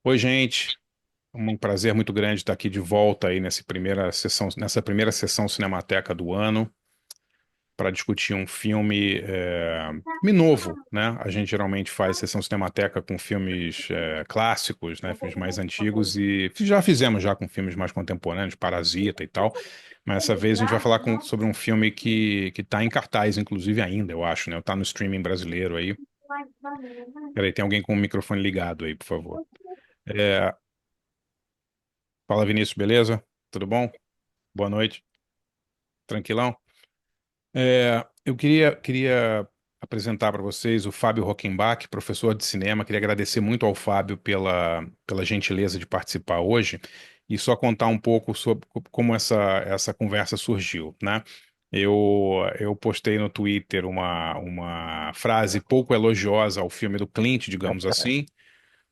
Oi, gente. Um prazer muito grande estar aqui de volta aí nessa primeira sessão Cinemateca do ano, para discutir um filme novo, né? A gente geralmente faz sessão Cinemateca com filmes clássicos, né? Filmes mais antigos e já fizemos já com filmes mais contemporâneos, Parasita e tal. Mas dessa vez a gente vai falar sobre um filme que está em cartaz, inclusive ainda, eu acho, né? Tá no streaming brasileiro aí. Peraí, tem alguém com o microfone ligado aí, por favor. É, Fala, Vinícius, beleza? Tudo bom? Boa noite. Tranquilão? Eu queria apresentar para vocês o Fábio Rockenbach, professor de cinema. Queria agradecer muito ao Fábio pela gentileza de participar hoje e só contar um pouco sobre como essa conversa surgiu, né? Eu postei no Twitter uma frase pouco elogiosa ao filme do Clint, digamos assim.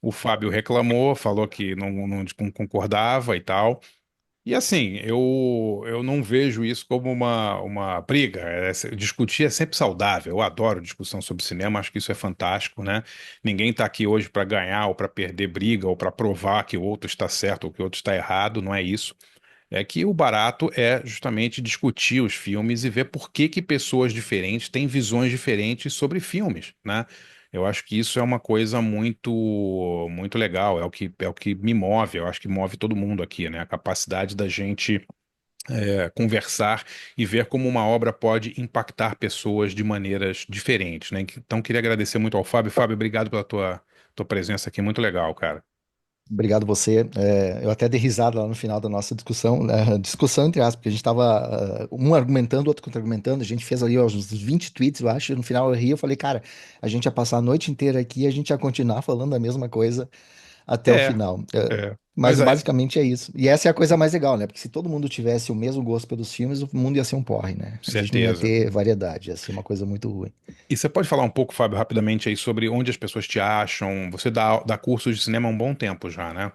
O Fábio reclamou, falou que não concordava e tal. E assim, eu não vejo isso como uma briga. Discutir é sempre saudável. Eu adoro discussão sobre cinema, acho que isso é fantástico, né? Ninguém está aqui hoje para ganhar ou para perder briga ou para provar que o outro está certo ou que o outro está errado, não é isso. É que o barato é justamente discutir os filmes e ver por que que pessoas diferentes têm visões diferentes sobre filmes, né? Eu acho que isso é uma coisa muito legal, é o que me move, eu acho que move todo mundo aqui, né? A capacidade da gente conversar e ver como uma obra pode impactar pessoas de maneiras diferentes, né? Então, queria agradecer muito ao Fábio. Fábio, obrigado pela tua presença aqui, muito legal, cara. Obrigado você. Eu até dei risada lá no final da nossa discussão, né? Discussão entre aspas, porque a gente estava um argumentando, outro contra-argumentando. A gente fez ali ó, uns 20 tweets, eu acho, e no final eu ri, eu falei, cara, a gente ia passar a noite inteira aqui e a gente ia continuar falando a mesma coisa até o É, final. mas Mas basicamente é isso. E essa é a coisa mais legal, né? Porque se todo mundo tivesse o mesmo gosto pelos filmes, o mundo ia ser um porre, né? A gente não ia certeza. ter variedade, ia ser uma coisa muito ruim. E você pode falar um pouco, Fábio, rapidamente aí sobre onde as pessoas te acham? Você dá cursos de cinema há um bom tempo já, né?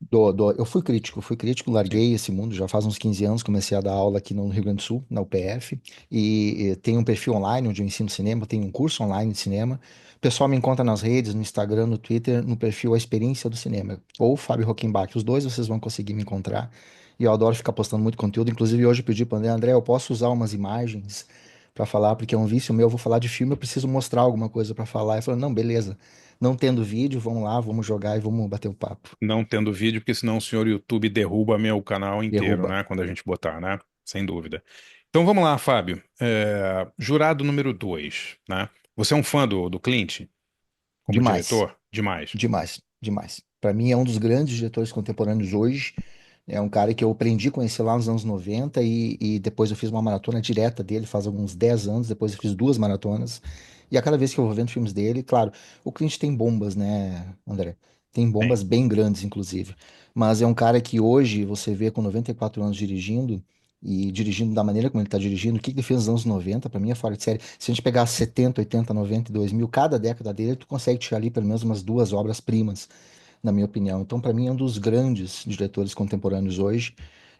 Eu fui crítico, Sim. larguei esse mundo já faz uns 15 anos, comecei a dar aula aqui no Rio Grande do Sul, na UPF, e tenho um perfil online onde eu ensino cinema, tenho um curso online de cinema. O pessoal me encontra nas redes, no Instagram, no Twitter, no perfil A Experiência do Cinema, ou Fábio Rockenbach. Os dois vocês vão conseguir me encontrar. E eu adoro ficar postando muito conteúdo. Inclusive, hoje eu pedi para o André, eu posso usar umas imagens para falar, porque é um vício meu, eu vou falar de filme, eu preciso mostrar alguma coisa para falar. Ele falou, não, beleza. Não tendo vídeo, vamos lá, vamos jogar e vamos bater o papo. Não tendo vídeo, porque senão o senhor YouTube derruba meu canal inteiro, Derruba. né? Quando a gente botar, né? Sem dúvida. Então vamos lá, Fábio. Jurado número 2, né? Você é um fã do Clint como Demais, diretor? Demais. demais, demais. Para mim é um dos grandes diretores contemporâneos hoje. É um cara que eu aprendi a conhecer lá nos anos 90 e depois eu fiz uma maratona direta dele faz alguns 10 anos. Depois eu fiz duas maratonas. E a cada vez que eu vou vendo filmes dele, claro, o Clint tem bombas, né, André? Tem Tem. bombas bem grandes, inclusive. Mas é um cara que hoje você vê com 94 anos dirigindo. E dirigindo da maneira como ele está dirigindo, o que ele fez nos anos 90 para mim é fora de série. Se a gente pegar 70, 80, 90 e 2000, cada década dele, tu consegue tirar ali pelo menos umas duas obras-primas, na minha opinião. Então, para mim, é um dos grandes diretores contemporâneos hoje.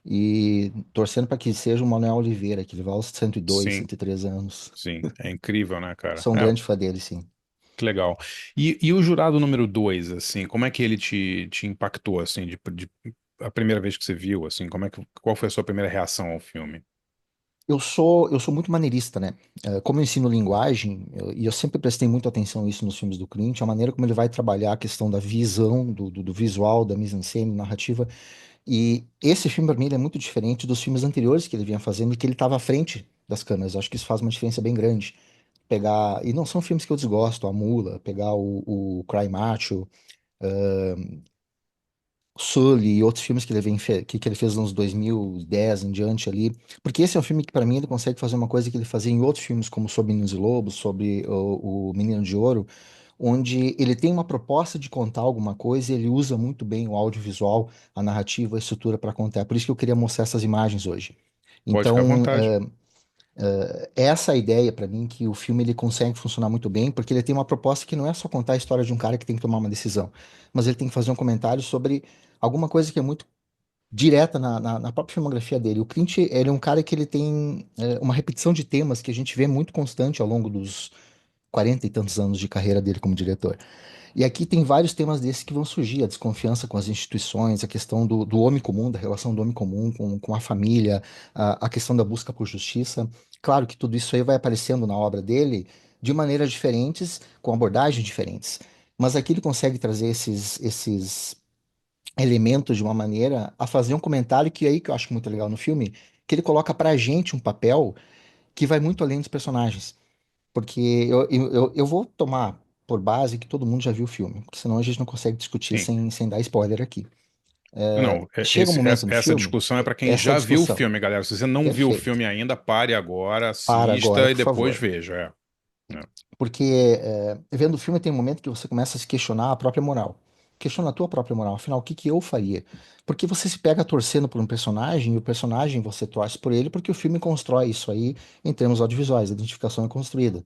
E torcendo para que seja o Manuel Oliveira, que ele vai aos 102, Sim, 103 anos. sim. É incrível, né, cara? Sou um grande fã dele, sim. Que legal. E o jurado número 2, assim, como é que ele te impactou, assim, a primeira vez que você viu, assim, qual foi a sua primeira reação ao filme? Eu sou muito maneirista, né? Como eu ensino linguagem, e eu sempre prestei muita atenção nisso nos filmes do Clint, a maneira como ele vai trabalhar a questão da visão, do visual, da mise-en-scène, narrativa. E esse filme, para mim, ele é muito diferente dos filmes anteriores que ele vinha fazendo e que ele estava à frente das câmeras. Eu acho que isso faz uma diferença bem grande. Pegar, e não são filmes que eu desgosto, A Mula, pegar o Cry Macho, Sully e outros filmes que ele, que ele fez nos anos 2010 em diante ali. Porque esse é um filme que, para mim, ele consegue fazer uma coisa que ele fazia em outros filmes, como Sob Meninos e Lobos, sobre o Menino de Ouro, onde ele tem uma proposta de contar alguma coisa e ele usa muito bem o audiovisual, a narrativa, a estrutura para contar. É por isso que eu queria mostrar essas imagens hoje. Pode ficar à Então, vontade. essa é a ideia para mim que o filme ele consegue funcionar muito bem, porque ele tem uma proposta que não é só contar a história de um cara que tem que tomar uma decisão, mas ele tem que fazer um comentário sobre alguma coisa que é muito direta na própria filmografia dele. O Clint, ele é um cara que ele tem uma repetição de temas que a gente vê muito constante ao longo dos 40 e tantos anos de carreira dele como diretor. E aqui tem vários temas desses que vão surgir, a desconfiança com as instituições, a questão do homem comum, da relação do homem comum com a família, a questão da busca por justiça. Claro que tudo isso aí vai aparecendo na obra dele de maneiras diferentes, com abordagens diferentes. Mas aqui ele consegue trazer esses elementos de uma maneira a fazer um comentário que é aí que eu acho muito legal no filme, que ele coloca pra gente um papel que vai muito além dos personagens. Porque eu vou tomar por base que todo mundo já viu o filme, porque senão a gente não consegue discutir Sim. sem dar spoiler aqui. Não, Chega um momento no essa filme, discussão é para quem essa já viu o discussão, filme, galera. Se você não viu o perfeito. filme ainda, pare agora, Para agora, assista e por depois favor. veja. É. Porque vendo o filme tem um momento que você começa a se questionar a própria moral. Questiona a tua própria moral. Afinal, o que que eu faria? Porque você se pega torcendo por um personagem e o personagem você torce por ele porque o filme constrói isso aí em termos audiovisuais, a identificação é construída.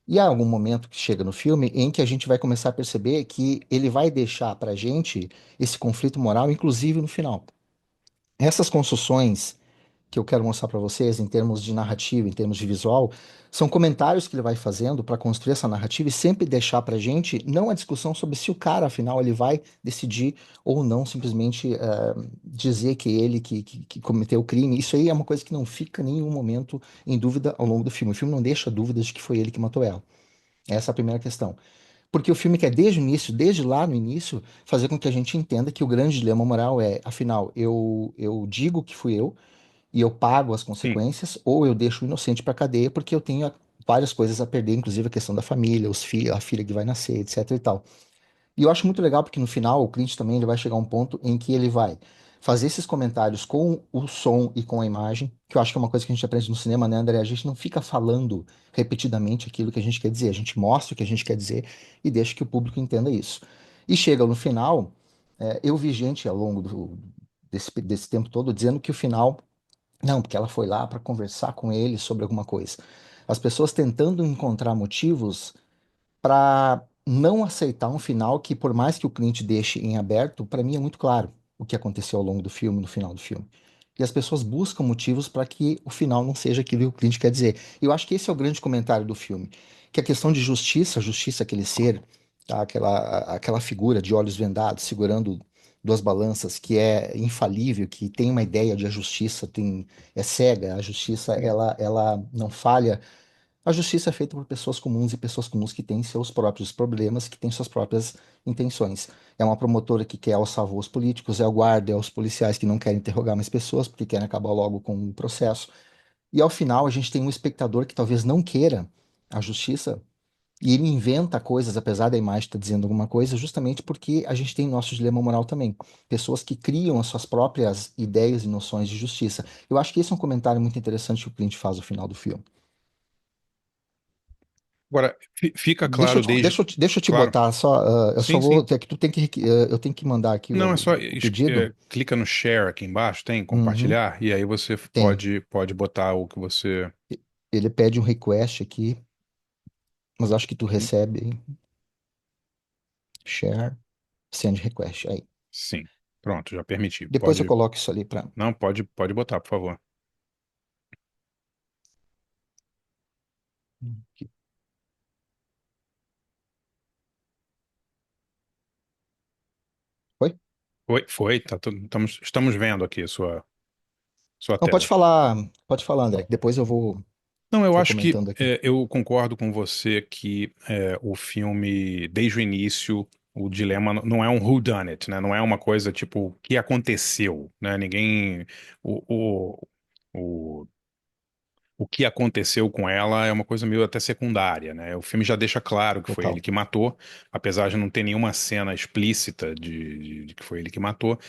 E há algum momento que chega no filme em que a gente vai começar a perceber que ele vai deixar pra gente esse conflito moral, inclusive no final. Essas construções que eu quero mostrar para vocês, em termos de narrativa, em termos de visual, são comentários que ele vai fazendo para construir essa narrativa e sempre deixar pra gente não a discussão sobre se o cara, afinal, ele vai decidir ou não simplesmente dizer que ele que cometeu o crime. Isso aí é uma coisa que não fica em nenhum momento em dúvida ao longo do filme. O filme não deixa dúvidas de que foi ele que matou ela. Essa é a primeira questão. Porque o filme quer, desde o início, desde lá no início, fazer com que a gente entenda que o grande dilema moral é, afinal, eu digo que fui eu e eu pago as Sim. consequências, ou eu deixo o inocente para cadeia porque eu tenho várias coisas a perder, inclusive a questão da família, os filhos, a filha que vai nascer, etc e tal. E eu acho muito legal porque no final o Clint também ele vai chegar a um ponto em que ele vai fazer esses comentários com o som e com a imagem, que eu acho que é uma coisa que a gente aprende no cinema, né, André? A gente não fica falando repetidamente aquilo que a gente quer dizer, a gente mostra o que a gente quer dizer e deixa que o público entenda isso. E chega no final, eu vi gente ao longo desse tempo todo dizendo que o final, não, porque ela foi lá para conversar com ele sobre alguma coisa. As pessoas tentando encontrar motivos para não aceitar um final que, por mais que o cliente deixe em aberto, para mim é muito claro o que aconteceu ao longo do filme, no final do filme. E as pessoas buscam motivos para que o final não seja aquilo que o cliente quer dizer. E eu acho que esse é o grande comentário do filme, que a questão de justiça, justiça é aquele ser, tá? Aquela figura de olhos vendados segurando duas balanças que é infalível, que tem uma ideia de a justiça é cega, a justiça ela não falha, a justiça é feita por pessoas comuns e pessoas comuns que têm seus próprios problemas, que têm suas próprias intenções. É uma promotora que quer alçar voos políticos, é o guarda, é os policiais que não querem interrogar mais pessoas porque querem acabar logo com o processo. E ao final a gente tem um espectador que talvez não queira a justiça e ele inventa coisas, apesar da imagem estar dizendo alguma coisa, justamente porque a gente tem nosso dilema moral também. Pessoas que criam as suas próprias ideias e noções de justiça. Eu acho que esse é um comentário muito interessante que o Clint faz no final do filme. Agora, fica Deixa eu claro te, desde. deixa eu te Claro. botar só. Eu só Sim, vou. sim. É que tu tem eu tenho que mandar aqui Não, é só o pedido. clica no share aqui embaixo, tem Uhum, compartilhar, e aí você tem. pode botar o que você. Ele pede um request aqui, mas acho que tu Uhum. recebe. Share, send request. Aí. Sim. Pronto, já permiti. Depois eu Pode. coloco isso ali pra. Não, pode botar, por favor. Aqui. Foi? Oi, foi, estamos vendo aqui a sua Não, tela. pode falar, André. Depois eu Não, eu vou acho que comentando aqui. eu concordo com você que o filme, desde o início, o dilema não é um who done it, né? Não é uma coisa tipo o que aconteceu, né? Ninguém o, o, o, o que aconteceu com ela é uma coisa meio até secundária, né? O filme já deixa claro que foi ele Total. que matou, apesar de não ter nenhuma cena explícita de que foi ele que matou.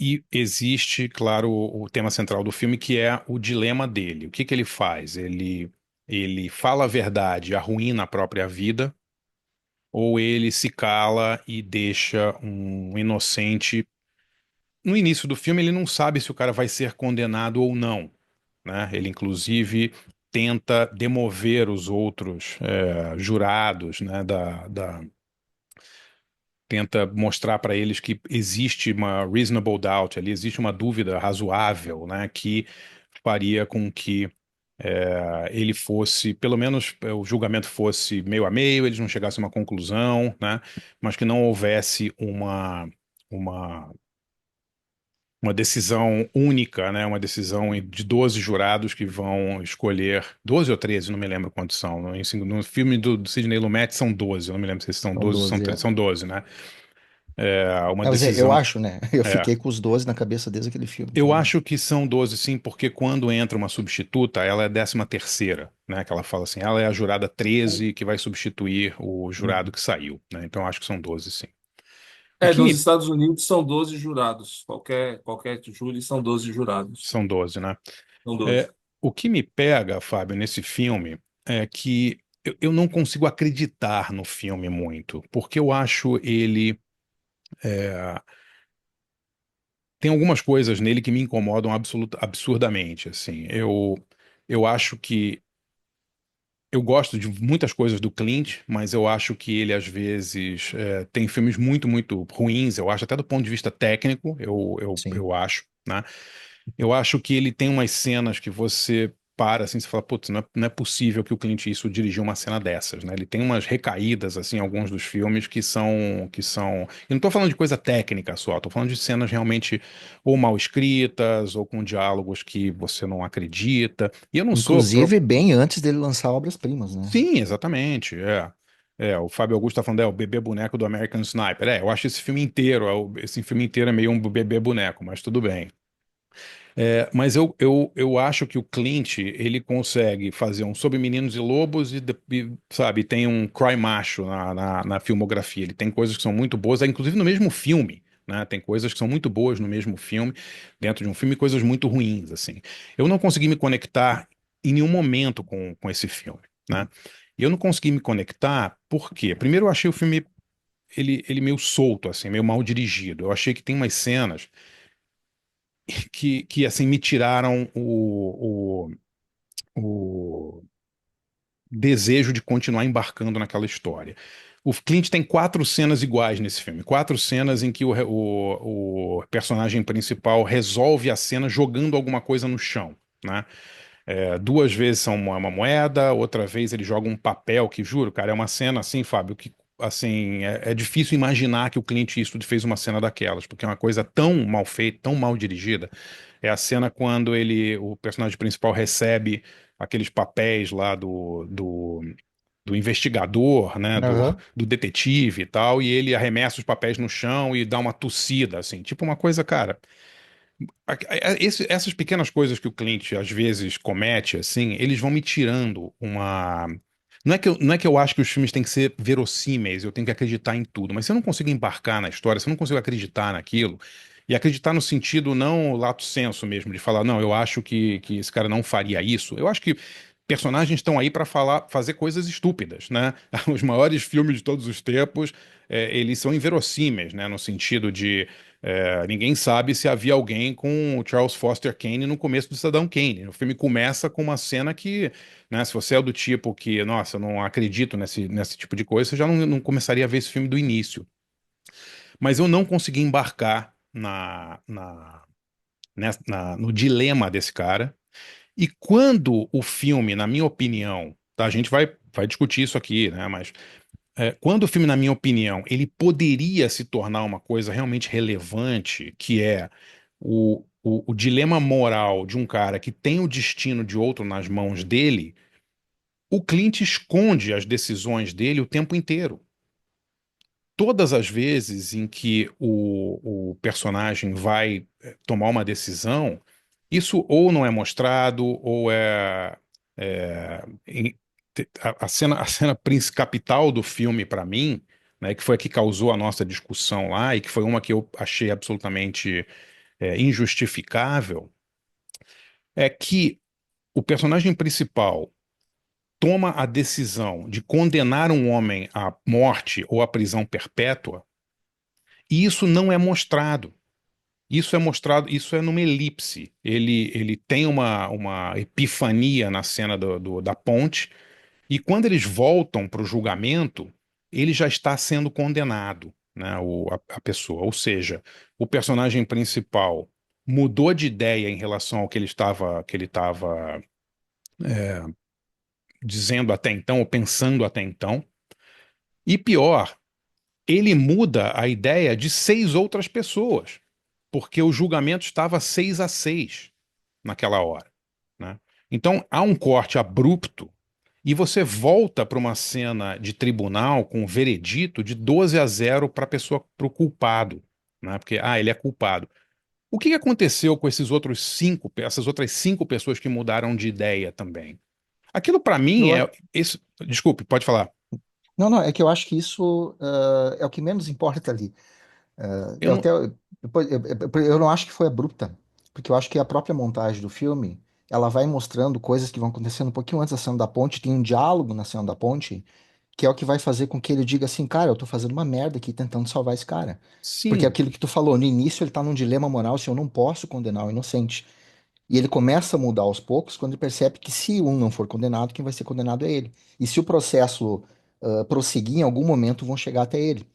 E existe, claro, o tema central do filme, que é o dilema dele. O que que ele faz? Ele fala a verdade, arruína a própria vida, ou ele se cala e deixa um inocente. No início do filme, ele não sabe se o cara vai ser condenado ou não, né? Ele, inclusive, tenta demover os outros jurados, né, tenta mostrar para eles que existe uma reasonable doubt ali, existe uma dúvida razoável, né, que faria com que ele fosse, pelo menos o julgamento fosse meio a meio, eles não chegassem a uma conclusão, né? Mas que não houvesse uma, uma decisão única, né? Uma decisão de 12 jurados que vão escolher, 12 ou 13, não me lembro quantos são. No filme do Sidney Lumet são 12, eu não me lembro se são São 12 ou são 12, 13, são 12, né? Uma Mas eu decisão. acho, né? Eu É, fiquei com os 12 na cabeça desde aquele filme. eu Então, acho que são 12, sim, porque quando entra uma substituta, ela é a 13ª, né? Que ela fala assim, ela é a jurada 13 que vai substituir o jurado uhum. que saiu, né? Então eu acho que são 12, sim. O É, que nos me... Estados Unidos são 12 jurados. Qualquer júri são 12 jurados. São 12, né? São 12. É, o que me pega, Fábio, nesse filme é que eu não consigo acreditar no filme muito, porque eu acho ele... é, tem algumas coisas nele que me incomodam absurdamente, assim. Eu acho que eu gosto de muitas coisas do Clint, mas eu acho que ele, às vezes, tem filmes muito, muito ruins. Eu acho, até do ponto de vista técnico, Sim. eu acho, né? Eu acho que ele tem umas cenas que você para assim, você fala, putz, não é possível que o Clint Eastwood dirigiu uma cena dessas, né? Ele tem umas recaídas, assim, em alguns dos filmes que são... Eu não tô falando de coisa técnica só, tô falando de cenas realmente ou mal escritas, ou com diálogos que você não acredita. E eu não sou... Inclusive, bem antes dele lançar obras-primas, né? Sim, exatamente, o Fábio Augusto tá falando, o bebê boneco do American Sniper. Eu acho esse filme inteiro, esse filme inteiro é meio um bebê boneco, mas tudo bem. Mas eu acho que o Clint, ele consegue fazer um Sobre Meninos e Lobos sabe, tem um Cry Macho na filmografia. Ele tem coisas que são muito boas, inclusive no mesmo filme, né? Tem coisas que são muito boas no mesmo filme, dentro de um filme, e coisas muito ruins, assim. Eu não consegui me conectar em nenhum momento com esse filme, né? E eu não consegui me conectar porque, primeiro, eu achei o filme ele meio solto, assim, meio mal dirigido. Eu achei que tem umas cenas que assim, me tiraram o desejo de continuar embarcando naquela história. O Clint tem 4 cenas iguais nesse filme. 4 cenas em que o personagem principal resolve a cena jogando alguma coisa no chão, né? 2 vezes são uma moeda, outra vez ele joga um papel, que juro, cara, é uma cena assim, Fábio, que assim, é difícil imaginar que o Clint Eastwood fez uma cena daquelas, porque é uma coisa tão mal feita, tão mal dirigida. É a cena quando o personagem principal recebe aqueles papéis lá do investigador, né, Aham. do detetive e tal, e ele arremessa os papéis no chão e dá uma tossida, assim, tipo uma coisa, cara. Essas pequenas coisas que o Clint às vezes comete, assim, eles vão me tirando uma. Não é que eu acho que os filmes têm que ser verossímeis, eu tenho que acreditar em tudo, mas se eu não consigo embarcar na história, se eu não consigo acreditar naquilo, e acreditar no sentido não lato sensu mesmo, de falar, não, eu acho que esse cara não faria isso, eu acho que personagens estão aí para fazer coisas estúpidas, né? Os maiores filmes de todos os tempos, eles são inverossímeis, né? No sentido de ninguém sabe se havia alguém com o Charles Foster Kane no começo do Cidadão Kane. O filme começa com uma cena que, né, se você é do tipo que, nossa, eu não acredito nesse tipo de coisa, você já não começaria a ver esse filme do início. Mas eu não consegui embarcar no dilema desse cara. E quando o filme, na minha opinião, tá, a gente vai discutir isso aqui, né? Mas quando o filme, na minha opinião, ele poderia se tornar uma coisa realmente relevante, que é o dilema moral de um cara que tem o destino de outro nas mãos dele, o Clint esconde as decisões dele o tempo inteiro. Todas as vezes em que o personagem vai tomar uma decisão, isso ou não é mostrado, ou é, em- a cena capital do filme, para mim, né, que foi a que causou a nossa discussão lá, e que foi uma que eu achei absolutamente injustificável, é que o personagem principal toma a decisão de condenar um homem à morte ou à prisão perpétua, e isso não é mostrado. Isso é mostrado, isso é numa elipse. Ele tem uma epifania na cena da ponte, e quando eles voltam para o julgamento, ele já está sendo condenado, né, a pessoa. Ou seja, o personagem principal mudou de ideia em relação ao que ele estava dizendo até então, ou pensando até então. E pior, ele muda a ideia de 6 outras pessoas, porque o julgamento estava 6-6 naquela hora, né? Então há um corte abrupto e você volta para uma cena de tribunal com um veredito de 12-0 para a pessoa, para o culpado, né? Porque ele é culpado. O que aconteceu com essas outras 5 pessoas que mudaram de ideia também? Aquilo para mim Eu, é isso. Desculpe, pode falar. não, não, é que eu acho que isso é o que menos importa ali. Eu Eu não. até eu não acho que foi abrupta, porque eu acho que a própria montagem do filme ela vai mostrando coisas que vão acontecendo um pouquinho antes da cena da ponte. Tem um diálogo na cena da ponte que é o que vai fazer com que ele diga assim, cara, eu tô fazendo uma merda aqui tentando salvar esse cara. Porque é Sim, aquilo que tu falou, no início ele tá num dilema moral se eu não posso condenar o inocente. E ele começa a mudar aos poucos quando ele percebe que se um não for condenado, quem vai ser condenado é ele. E se o processo prosseguir, em algum momento vão chegar até ele.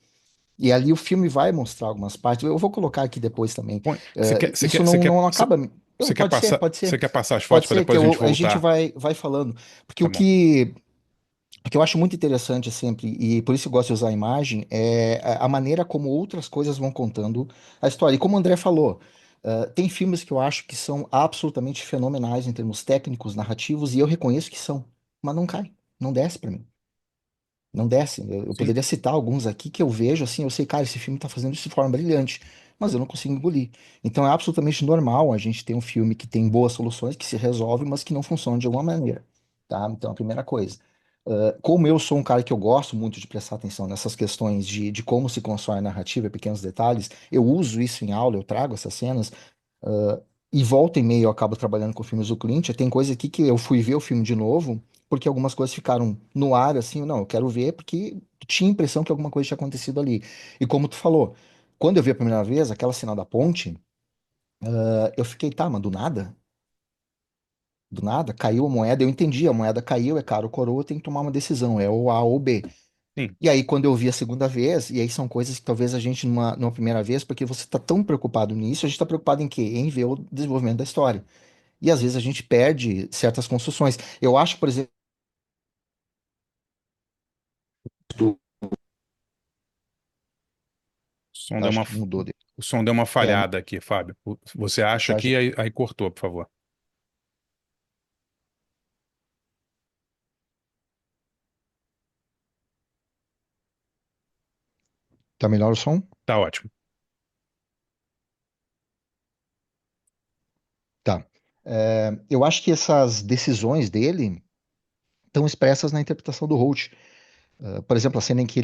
E ali o filme vai mostrar algumas partes. Eu vou colocar aqui depois também. você quer, você Isso quer, você não, quer, não você, acaba. você Não, quer pode ser, passar, pode você ser. quer passar as Pode fotos para ser que depois a gente a gente voltar? vai falando. Porque Tá bom. o que eu acho muito interessante sempre, e por isso eu gosto de usar a imagem, é a maneira como outras coisas vão contando a história. E como o André falou, tem filmes que eu acho que são absolutamente fenomenais em termos técnicos, narrativos, e eu reconheço que são, mas não cai, não desce pra mim. Não desce. Eu Sim. poderia citar alguns aqui que eu vejo assim, eu sei, cara, esse filme tá fazendo isso de forma brilhante, mas eu não consigo engolir. Então é absolutamente normal a gente ter um filme que tem boas soluções, que se resolve, mas que não funciona de alguma maneira, tá? Então a primeira coisa. Como eu sou um cara que eu gosto muito de prestar atenção nessas questões de como se constrói a narrativa, pequenos detalhes, eu uso isso em aula, eu trago essas cenas, ah, e volta e meia eu acabo trabalhando com filmes do Clint. Tem coisa aqui que eu fui ver o filme de novo, porque algumas coisas ficaram no ar, assim, não, eu quero ver porque tinha a impressão que alguma coisa tinha acontecido ali. E como tu falou, quando eu vi a primeira vez, aquela cena da ponte, eu fiquei, tá, mas do nada, caiu a moeda, eu entendi, a moeda caiu, é caro, coroa, tem que tomar uma decisão, é o A ou B. Sim. E aí, quando eu vi a segunda vez, e aí são coisas que talvez a gente, numa primeira vez, porque você tá tão preocupado nisso, a gente tá preocupado em quê? Em ver o desenvolvimento da história. E às vezes a gente perde certas construções. Eu acho, por exemplo, O som deu acho uma, que mudou. o som deu uma É, falhada aqui, Fábio. Você acha tá, que aí cortou, por favor. tá melhor o som? Tá ótimo. Tá. Eu acho que essas decisões dele estão expressas na interpretação do Holt. Por exemplo, a cena em que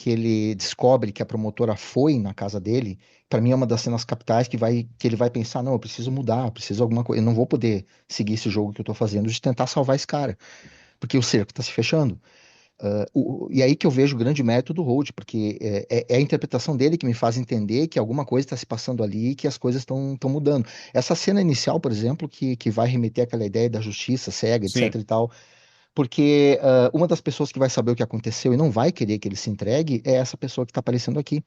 ele descobre que a promotora foi na casa dele, para mim é uma das cenas capitais que ele vai pensar, não, eu preciso mudar, eu preciso alguma coisa, eu não vou poder seguir esse jogo que eu tô fazendo de tentar salvar esse cara, porque o cerco tá se fechando. E aí que eu vejo o grande mérito do Holt, porque é a interpretação dele que me faz entender que alguma coisa está se passando ali e que as coisas estão mudando. Essa cena inicial, por exemplo, que vai remeter àquela ideia da justiça cega, etc Sim, e tal, porque uma das pessoas que vai saber o que aconteceu e não vai querer que ele se entregue é essa pessoa que está aparecendo aqui.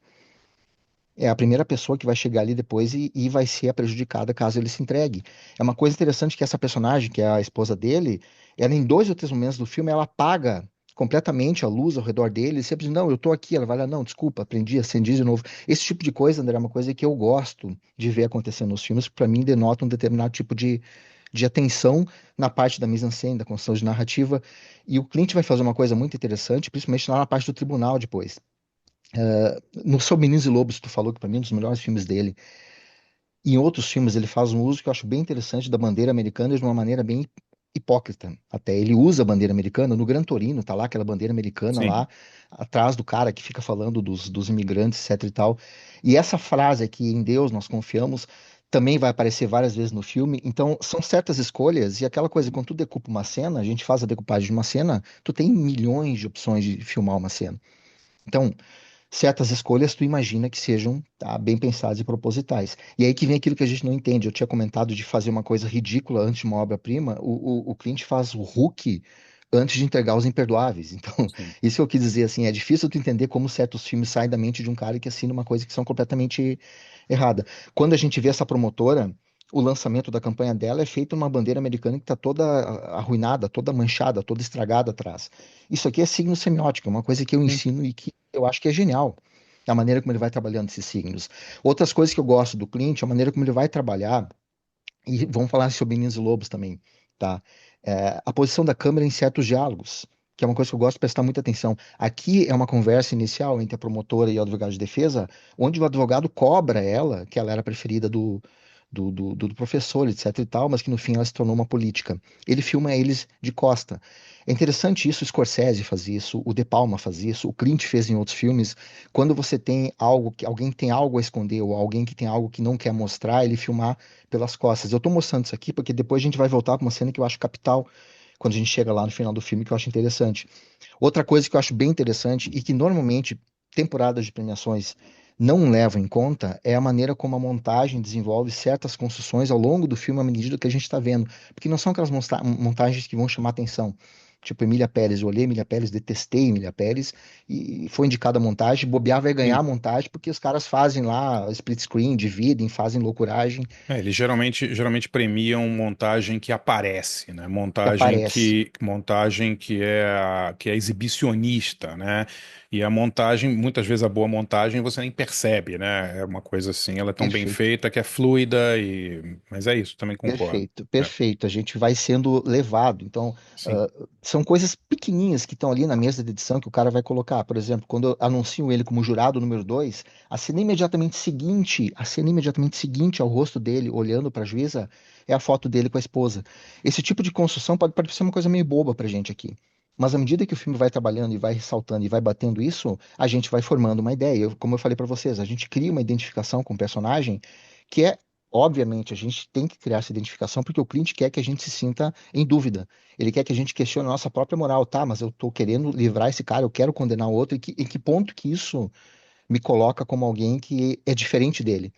É a primeira pessoa que vai chegar ali depois e vai ser a prejudicada caso ele se entregue. É uma coisa interessante que essa personagem, que é a esposa dele, ela em 2 ou 3 momentos do filme, ela apaga completamente a luz ao redor dele, e sempre diz, não, eu tô aqui, ela vai lá, não, desculpa, aprendi, acendi de novo. Esse tipo de coisa, André, é uma coisa que eu gosto de ver acontecendo nos filmes, que para mim denota um determinado tipo de atenção na parte da mise-en-scène, da construção de narrativa, e o Clint vai fazer uma coisa muito interessante, principalmente lá na parte do tribunal depois. No Sobre Meninos e Lobos, tu falou que pra mim é um dos melhores filmes dele. Em outros filmes ele faz um uso que eu acho bem interessante da bandeira americana de uma maneira bem hipócrita. Até ele usa a bandeira americana no Gran Torino, tá lá aquela bandeira americana sim. lá atrás do cara que fica falando dos imigrantes, etc e tal. E essa frase aqui, em Deus nós confiamos, também vai aparecer várias vezes no filme. Então, são certas escolhas e aquela coisa, quando tu decupa uma cena, a gente faz a decupagem de uma cena, tu tem milhões de opções de filmar uma cena. Então, certas escolhas tu imagina que sejam, tá, bem pensadas e propositais. E aí que vem aquilo que a gente não entende. Eu tinha comentado de fazer uma coisa ridícula antes de uma obra-prima. O Clint faz o Hulk antes de entregar Os Imperdoáveis. Então, Sim. isso que eu quis dizer, assim, é difícil tu entender como certos filmes saem da mente de um cara que assina uma coisa que são completamente errada. Quando a gente vê essa promotora o lançamento da campanha dela é feito numa bandeira americana que está toda arruinada, toda manchada, toda estragada atrás. Isso aqui é signo semiótico, é uma coisa que eu Sim. ensino e que eu acho que é genial. A maneira como ele vai trabalhando esses signos. Outras coisas que eu gosto do Clint, é a maneira como ele vai trabalhar, e vamos falar sobre Meninos e Lobos também, tá? A posição da câmera em certos diálogos, que é uma coisa que eu gosto de prestar muita atenção. Aqui é uma conversa inicial entre a promotora e o advogado de defesa, onde o advogado cobra ela, que ela era a preferida do professor, etc e tal, mas que no fim ela se tornou uma política. Ele filma eles de costa. É interessante isso, o Scorsese faz isso, o De Palma faz isso, o Clint fez em outros filmes. Quando você tem algo que alguém tem algo a esconder ou alguém que tem algo que não quer mostrar, ele filmar pelas costas. Eu tô mostrando isso aqui porque depois a gente vai voltar para uma cena que eu acho capital quando a gente chega lá no final do filme, que eu acho interessante. Outra coisa que eu acho bem interessante e que normalmente temporadas de premiações não levam em conta é a maneira como a montagem desenvolve certas construções ao longo do filme à medida que a gente está vendo. Porque não são aquelas montagens que vão chamar atenção. Tipo, Emília Pérez, eu olhei Emília Pérez, detestei Emília Pérez e foi indicada a montagem. Bobear vai ganhar a Sim. montagem porque os caras fazem lá split screen, dividem, fazem loucuragem Eles geralmente premiam montagem que aparece, né? que aparece. Montagem que é exibicionista, né? E a montagem, muitas vezes a boa montagem você nem percebe, né? É uma coisa assim, ela é tão bem Perfeito. feita que é fluida e mas é isso, também concordo. Perfeito, É, perfeito. A gente vai sendo levado. Então, sim. são coisas pequenininhas que estão ali na mesa de edição que o cara vai colocar. Por exemplo, quando eu anuncio ele como jurado número 2, a cena imediatamente seguinte ao rosto dele, olhando para a juíza, é a foto dele com a esposa. Esse tipo de construção pode parecer uma coisa meio boba pra gente aqui. Mas à medida que o filme vai trabalhando e vai ressaltando e vai batendo isso, a gente vai formando uma ideia. Como eu falei para vocês, a gente cria uma identificação com o personagem que é obviamente, a gente tem que criar essa identificação porque o cliente quer que a gente se sinta em dúvida. Ele quer que a gente questione a nossa própria moral. Tá, mas eu tô querendo livrar esse cara, eu quero condenar o outro. Em que ponto que isso me coloca como alguém que é diferente dele?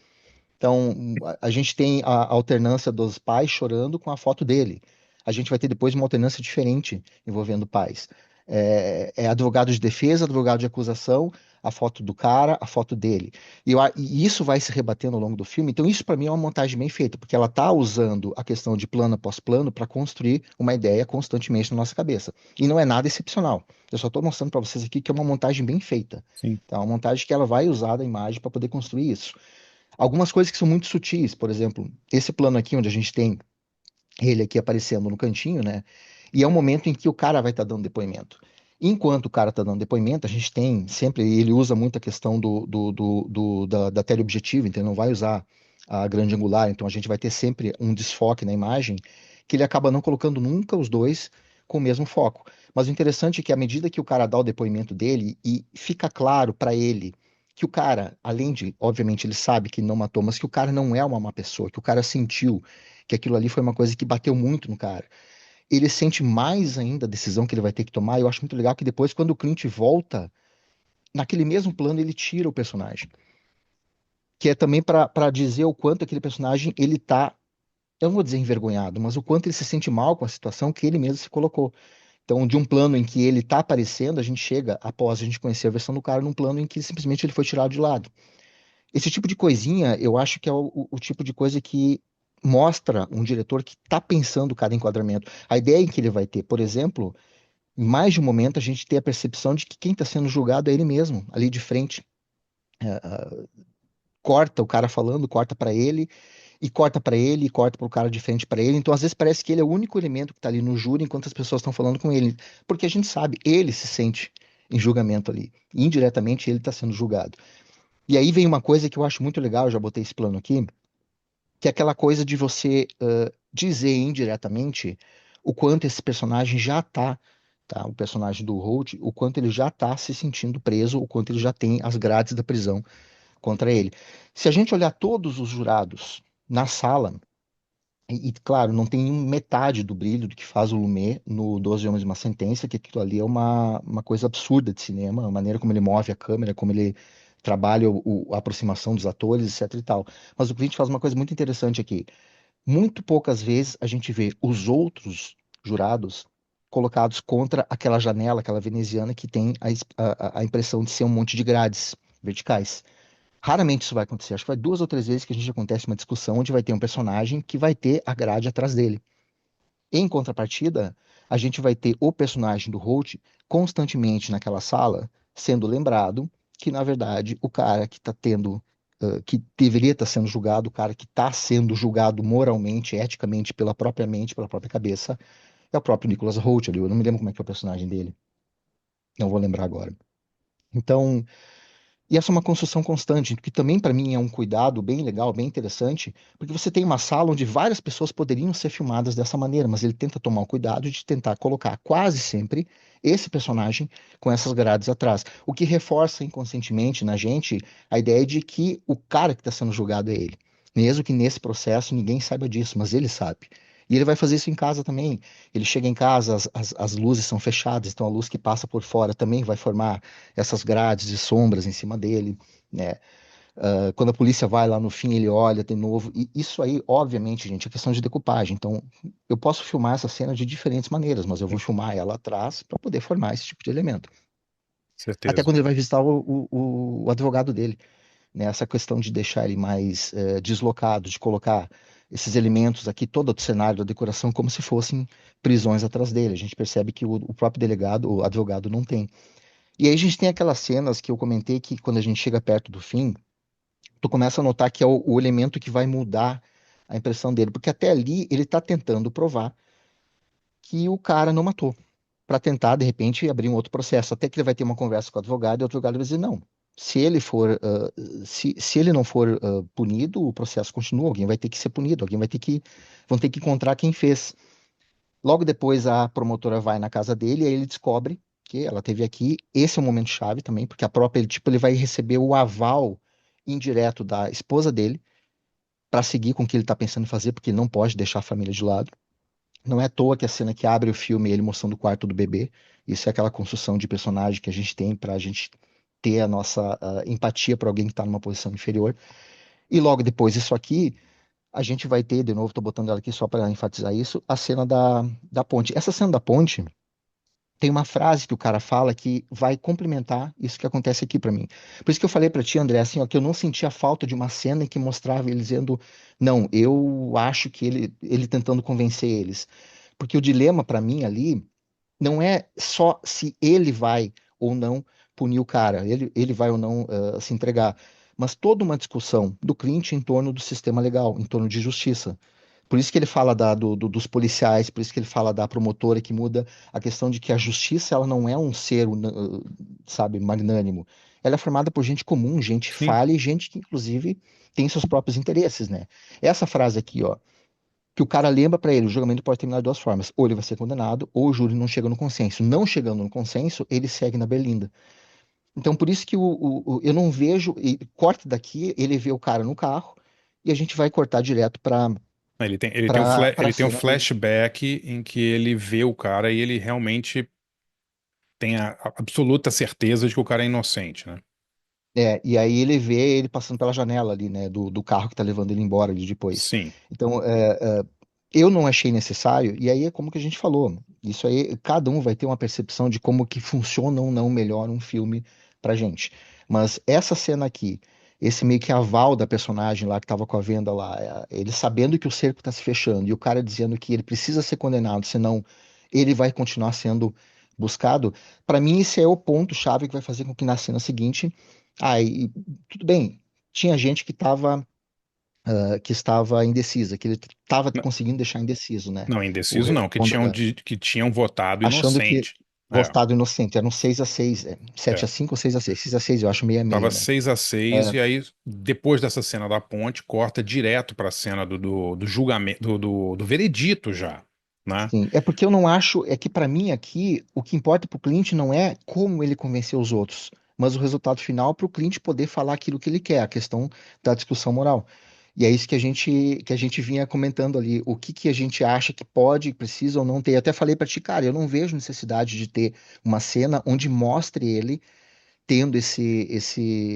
Então, a gente tem a alternância dos pais chorando com a foto dele. A gente vai ter depois uma alternância diferente envolvendo pais. É advogado de defesa, advogado de acusação, a foto do cara, a foto dele. E isso vai se rebatendo ao longo do filme. Então, isso para mim é uma montagem bem feita, porque ela está usando a questão de plano após plano para construir uma ideia constantemente na nossa cabeça. E não é nada excepcional. Eu só estou mostrando para vocês aqui que é uma montagem bem feita. Sim. Tá? Uma montagem que ela vai usar da imagem para poder construir isso. Algumas coisas que são muito sutis, por exemplo, esse plano aqui onde a gente tem ele aqui aparecendo no cantinho, né? E é um momento em que o cara vai estar dando depoimento. Enquanto o cara está dando depoimento, a gente tem sempre, ele usa muito a questão da teleobjetiva, então ele não vai usar a grande angular, então a gente vai ter sempre um desfoque na imagem, que ele acaba não colocando nunca os dois com o mesmo foco. Mas o interessante é que à medida que o cara dá o depoimento dele e fica claro para ele que o cara, além de, obviamente, ele sabe que não matou, mas que o cara não é uma má pessoa, que o cara sentiu que aquilo ali foi uma coisa que bateu muito no cara. Ele sente mais ainda a decisão que ele vai ter que tomar. Eu acho muito legal que depois, quando o Clint volta, naquele mesmo plano, ele tira o personagem. Que é também para dizer o quanto aquele personagem ele tá, eu não vou dizer envergonhado, mas o quanto ele se sente mal com a situação que ele mesmo se colocou. Então, de um plano em que ele tá aparecendo, a gente chega, após a gente conhecer a versão do cara, num plano em que simplesmente ele foi tirado de lado. Esse tipo de coisinha, eu acho que é o tipo de coisa que mostra um diretor que está pensando cada enquadramento. A ideia que ele vai ter, por exemplo, em mais de um momento a gente tem a percepção de que quem está sendo julgado é ele mesmo, ali de frente. Corta o cara falando, corta para ele, e corta para ele, e corta para o cara de frente para ele. Então, às vezes, parece que ele é o único elemento que está ali no júri enquanto as pessoas estão falando com ele. Porque a gente sabe, ele se sente em julgamento ali. Indiretamente, ele está sendo julgado. E aí vem uma coisa que eu acho muito legal, eu já botei esse plano aqui, que é aquela coisa de você dizer indiretamente o quanto esse personagem já tá, o personagem do Holt, o quanto ele já tá se sentindo preso, o quanto ele já tem as grades da prisão contra ele. Se a gente olhar todos os jurados na sala, claro, não tem metade do brilho do que faz o Lumet no Doze Homens e uma Sentença, que aquilo ali é uma coisa absurda de cinema, a maneira como ele move a câmera, como ele trabalha a aproximação dos atores, etc e tal. Mas o Clint faz uma coisa muito interessante aqui. Muito poucas vezes a gente vê os outros jurados colocados contra aquela janela, aquela veneziana que tem a impressão de ser um monte de grades verticais. Raramente isso vai acontecer. Acho que vai duas ou três vezes que a gente acontece uma discussão onde vai ter um personagem que vai ter a grade atrás dele. Em contrapartida, a gente vai ter o personagem do Holt constantemente naquela sala sendo lembrado que, na verdade, o cara que está tendo, que deveria estar sendo julgado, o cara que está sendo julgado moralmente, eticamente, pela própria mente, pela própria cabeça, é o próprio Nicholas Hoult ali. Eu não me lembro como é que é o personagem dele. Não vou lembrar agora. Então, e essa é uma construção constante, que também para mim é um cuidado bem legal, bem interessante, porque você tem uma sala onde várias pessoas poderiam ser filmadas dessa maneira, mas ele tenta tomar o cuidado de tentar colocar quase sempre esse personagem com essas grades atrás, o que reforça inconscientemente na gente a ideia de que o cara que está sendo julgado é ele. Mesmo que nesse processo ninguém saiba disso, mas ele sabe. E ele vai fazer isso em casa também. Ele chega em casa, as luzes são fechadas, então a luz que passa por fora também vai formar essas grades de sombras em cima dele, né? Quando a polícia vai lá no fim, ele olha de novo. E isso aí, obviamente, gente, é questão de decupagem. Então, eu posso filmar essa cena de diferentes maneiras, mas eu vou Sim, filmar ela atrás para poder formar esse tipo de elemento. Até certeza. quando ele vai visitar o advogado dele, né? Essa questão de deixar ele mais deslocado, de colocar esses elementos aqui, todo o cenário da decoração, como se fossem prisões atrás dele. A gente percebe que o próprio delegado, o advogado, não tem. E aí a gente tem aquelas cenas que eu comentei que quando a gente chega perto do fim, tu começa a notar que é o elemento que vai mudar a impressão dele, porque até ali ele está tentando provar que o cara não matou, para tentar de repente abrir um outro processo, até que ele vai ter uma conversa com o advogado e o advogado vai dizer não. Se ele for, se ele não for punido, o processo continua, alguém vai ter que ser punido, alguém vai ter que, vão ter que encontrar quem fez. Logo depois a promotora vai na casa dele e aí ele descobre que ela teve aqui. Esse é um momento chave também, porque a própria, ele, tipo, ele vai receber o aval indireto da esposa dele para seguir com o que ele está pensando em fazer, porque ele não pode deixar a família de lado. Não é à toa que a cena que abre o filme é ele mostrando o quarto do bebê. Isso é aquela construção de personagem que a gente tem para a gente ter a nossa empatia para alguém que está numa posição inferior. E logo depois isso aqui, a gente vai ter, de novo, estou botando ela aqui só para enfatizar isso, a cena da ponte. Essa cena da ponte tem uma frase que o cara fala que vai complementar isso que acontece aqui pra mim. Por isso que eu falei pra ti, André, assim, ó, que eu não sentia falta de uma cena em que mostrava ele dizendo, não, eu acho que ele tentando convencer eles. Porque o dilema pra mim ali não é só se ele vai ou não punir o cara, ele vai ou não se entregar, mas toda uma discussão do Clint em torno do sistema legal, em torno de justiça. Por isso que ele fala dos policiais, por isso que ele fala da promotora que muda a questão de que a justiça ela não é um ser, sabe, magnânimo. Ela é formada por gente comum, gente Sim, falha e gente que, inclusive, tem seus próprios interesses, né? Essa frase aqui, ó, que o cara lembra pra ele, o julgamento pode terminar de duas formas. Ou ele vai ser condenado, ou o júri não chega no consenso. Não chegando no consenso, ele segue na berlinda. Então, por isso que eu não vejo, corte daqui, ele vê o cara no carro, e a gente vai cortar direto para ele a tem um cena do. flashback em que ele vê o cara e ele realmente tem a absoluta certeza de que o cara é inocente, né? E aí ele vê ele passando pela janela ali, né, do carro que tá levando ele embora ali depois. Sim. Então, eu não achei necessário, e aí é como que a gente falou, isso aí, cada um vai ter uma percepção de como que funciona ou não melhor um filme pra gente. Mas essa cena aqui, esse meio que aval da personagem lá que tava com a venda lá, ele sabendo que o cerco tá se fechando e o cara dizendo que ele precisa ser condenado, senão ele vai continuar sendo buscado, pra mim esse é o ponto-chave que vai fazer com que na cena seguinte e tudo bem. Tinha gente que estava indecisa, que ele estava N- conseguindo deixar indeciso, né? Não, indeciso não, que tinham votado Achando que inocente. É, votado inocente. Eram 6-6, 7 é. a 5 ou 6-6. 6-6, eu acho meio a Tava meio, né? 6-6 É, e aí, depois dessa cena da ponte, corta direto pra cena do julgamento, do veredito já, né? sim. É porque eu não acho, é que para mim aqui, o que importa pro Clint não é como ele convenceu os outros, mas o resultado final para o Clint poder falar aquilo que ele quer, a questão da discussão moral. E é isso que a gente vinha comentando ali, o que que a gente acha que pode, precisa ou não ter. Eu até falei para ti, cara, eu não vejo necessidade de ter uma cena onde mostre ele tendo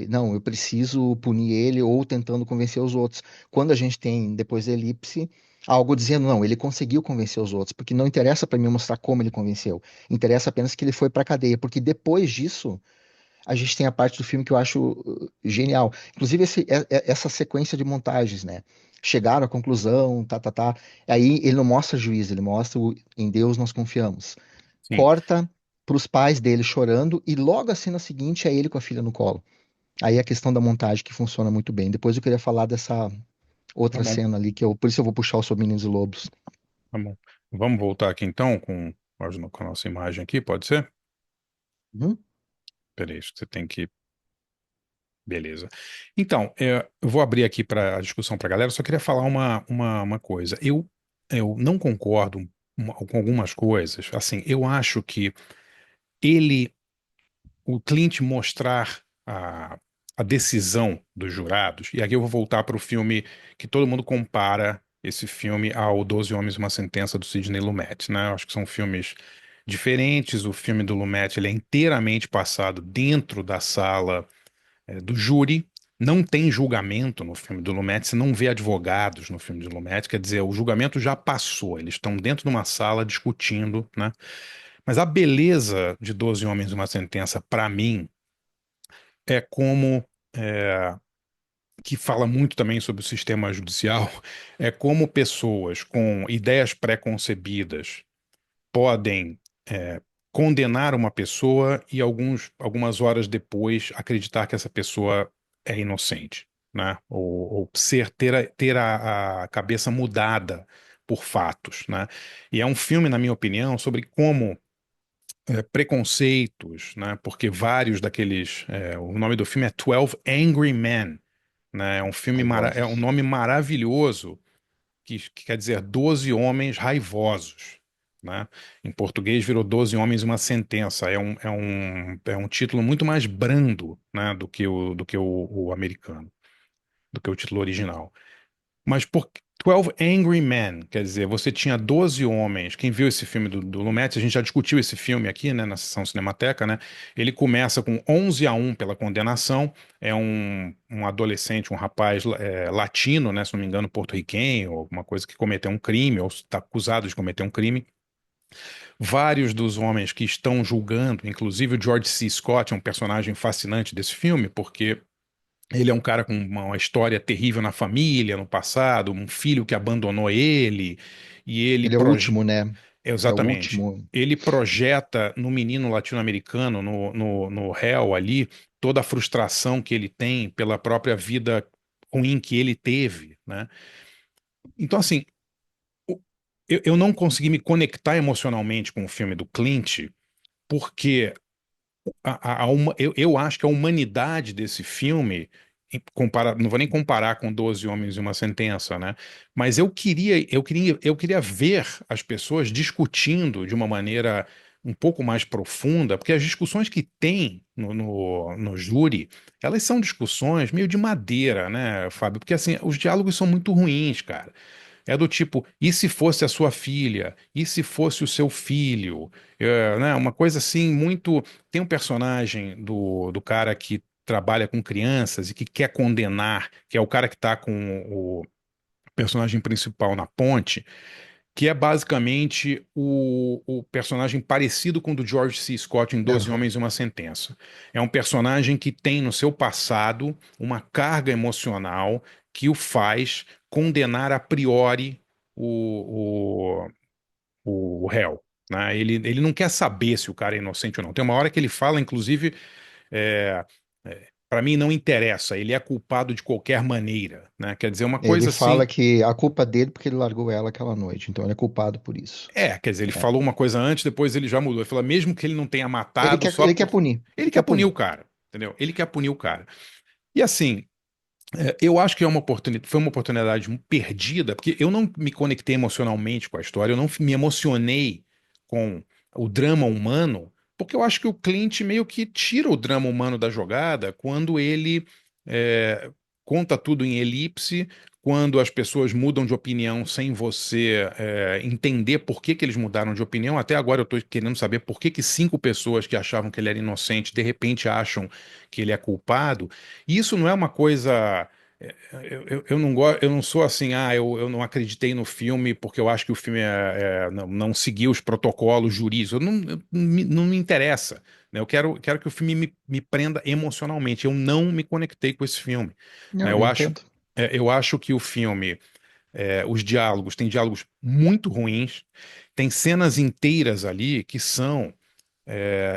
não, eu preciso punir ele ou tentando convencer os outros. Quando a gente tem depois da elipse algo dizendo, não, ele conseguiu convencer os outros, porque não interessa para mim mostrar como ele convenceu, interessa apenas que ele foi para cadeia, porque depois disso a gente tem a parte do filme que eu acho genial. Inclusive, essa sequência de montagens, né? Chegaram à conclusão, tá, tá, tá. Aí ele não mostra juízo, ele mostra em Deus nós confiamos. Sim, Corta para os pais dele chorando e logo a cena seguinte é ele com a filha no colo. Aí a questão da montagem que funciona muito bem. Depois eu queria falar dessa tá outra bom, cena ali, por isso eu vou puxar os Meninos e Lobos. tá bom. Vamos voltar aqui então com a nossa imagem aqui, pode ser? Uhum, Peraí, você tem que. Beleza. Então, eu vou abrir aqui para a discussão para a galera, só queria falar uma coisa. Eu não concordo com algumas coisas. Assim, eu acho que ele, o Clint mostrar a decisão dos jurados, e aqui eu vou voltar para o filme que todo mundo compara esse filme ao Doze Homens e uma Sentença do Sidney Lumet, né? Eu acho que são filmes diferentes. O filme do Lumet, ele é inteiramente passado dentro da sala do júri. Não tem julgamento no filme do Lumet, você não vê advogados no filme do Lumet, quer dizer, o julgamento já passou, eles estão dentro de uma sala discutindo, né? Mas a beleza de Doze Homens e uma Sentença, para mim, é como, é, que fala muito também sobre o sistema judicial, é como pessoas com ideias pré-concebidas podem condenar uma pessoa e algumas horas depois acreditar que essa pessoa é inocente, né? Ou ter a cabeça mudada por fatos, né? E é um filme, na minha opinião, sobre como preconceitos, né? Porque vários daqueles, o nome do filme é 12 Angry Men, né? É um raivosos. nome maravilhoso que quer dizer 12 homens raivosos, né? Em português virou 12 homens e uma sentença. É um título muito mais brando, né, do que o americano, do que o título original. Mas por 12 Angry Men, quer dizer, você tinha 12 homens. Quem viu esse filme do Lumet, a gente já discutiu esse filme aqui, né, na sessão Cinemateca, né? Ele começa com 11-1 pela condenação. É um adolescente, um rapaz latino, né, se não me engano, porto-riquenho, ou alguma coisa que cometeu um crime, ou está acusado de cometer um crime. Vários dos homens que estão julgando, inclusive o George C. Scott, é um personagem fascinante desse filme, porque ele é um cara com uma história terrível na família, no passado, um filho que abandonou ele, e ele Ele é o último, né? É o exatamente. último. Ele projeta no menino latino-americano, no réu ali, toda a frustração que ele tem pela própria vida ruim que ele teve, né? Então, assim, o- eu não consegui me conectar emocionalmente com o filme do Clint, porque eu acho que a humanidade desse filme, não vou nem comparar com Doze Homens e uma Sentença, né? Mas eu queria ver as pessoas discutindo de uma maneira um pouco mais profunda, porque as discussões que tem no júri, elas são discussões meio de madeira, né, Fábio? Porque assim, os diálogos são muito ruins, cara. É do tipo, e se fosse a sua filha? E se fosse o seu filho? Né, uma coisa assim, muito. Tem um personagem do cara que trabalha com crianças e que quer condenar, que é o cara que tá com o personagem principal na ponte, que é basicamente o personagem parecido com o do George C. Scott em Doze Aham. Homens e uma Sentença. É um personagem que tem no seu passado uma carga emocional que o faz condenar a priori o réu. Né? Ele não quer saber se o cara é inocente ou não. Tem uma hora que ele fala, inclusive, para mim não interessa, ele é culpado de qualquer maneira. Né? Quer dizer, uma Ele coisa fala assim. que a culpa é dele porque ele largou ela aquela noite, então ele é culpado por isso. Quer dizer, ele É. falou uma coisa antes, depois ele já mudou. Ele falou, mesmo que ele não tenha Ele matado quer, só ele quer por. punir. Ele Ele quer quer punir o punir. cara, entendeu? Ele quer punir o cara. E assim, eu acho que é uma oportunidade, foi uma oportunidade perdida, porque eu não me conectei emocionalmente com a história, eu não me emocionei com o drama humano, porque eu acho que o Clint meio que tira o drama humano da jogada quando ele é, conta tudo em elipse, quando as pessoas mudam de opinião sem você entender por que que eles mudaram de opinião. Até agora eu estou querendo saber por que que 5 pessoas que achavam que ele era inocente, de repente acham que ele é culpado. E isso não é uma coisa. Eu não gosto, eu não sou assim, eu não acreditei no filme porque eu acho que o filme não seguiu os protocolos jurídicos. Não me interessa, né? Quero que o filme me prenda emocionalmente. Eu não me conectei com esse filme, né? Não, eu entendo. Eu acho que o filme, os diálogos, tem diálogos muito ruins, tem cenas inteiras ali que são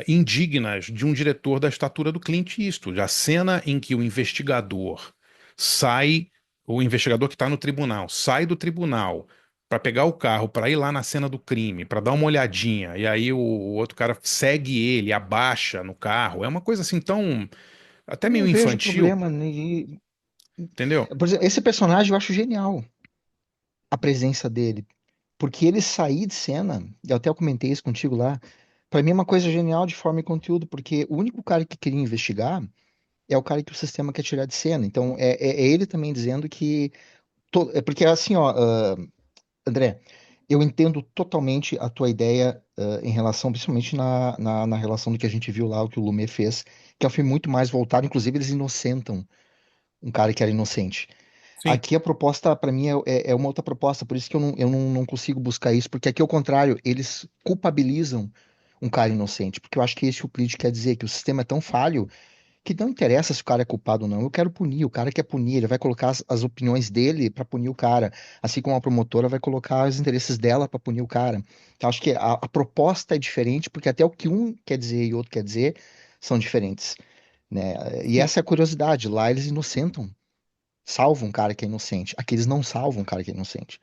indignas de um diretor da estatura do Clint Eastwood. A cena em que o investigador sai, o investigador que está no tribunal, sai do tribunal para pegar o carro, para ir lá na cena do crime, para dar uma olhadinha, e aí o outro cara segue ele, abaixa no carro. É uma coisa assim tão, até Eu meio não vejo infantil, problema. E, entendeu? por exemplo, esse personagem eu acho genial, a presença dele. Porque ele sair de cena, eu até comentei isso contigo lá, pra mim é uma coisa genial de forma e conteúdo, porque o único cara que queria investigar é o cara que o sistema quer tirar de cena. Então é ele também dizendo que. É porque assim, ó, André, eu entendo totalmente a tua ideia em relação, principalmente na relação do que a gente viu lá, o que o Lumet fez, que é um filme muito mais voltado, inclusive eles inocentam um cara que era inocente. Sim, Aqui a proposta, para mim, é uma outra proposta, por isso que eu não consigo buscar isso, porque aqui, ao contrário, eles culpabilizam um cara inocente, porque eu acho que esse o Creed quer dizer, que o sistema é tão falho que não interessa se o cara é culpado ou não, eu quero punir, o cara quer punir, ele vai colocar as opiniões dele para punir o cara, assim como a promotora vai colocar os interesses dela para punir o cara. Então, acho que a proposta é diferente, porque até o que um quer dizer e o outro quer dizer são diferentes, né? E sim. essa é a curiosidade, lá eles inocentam, salvam um cara que é inocente. Aqui eles não salvam um cara que é inocente.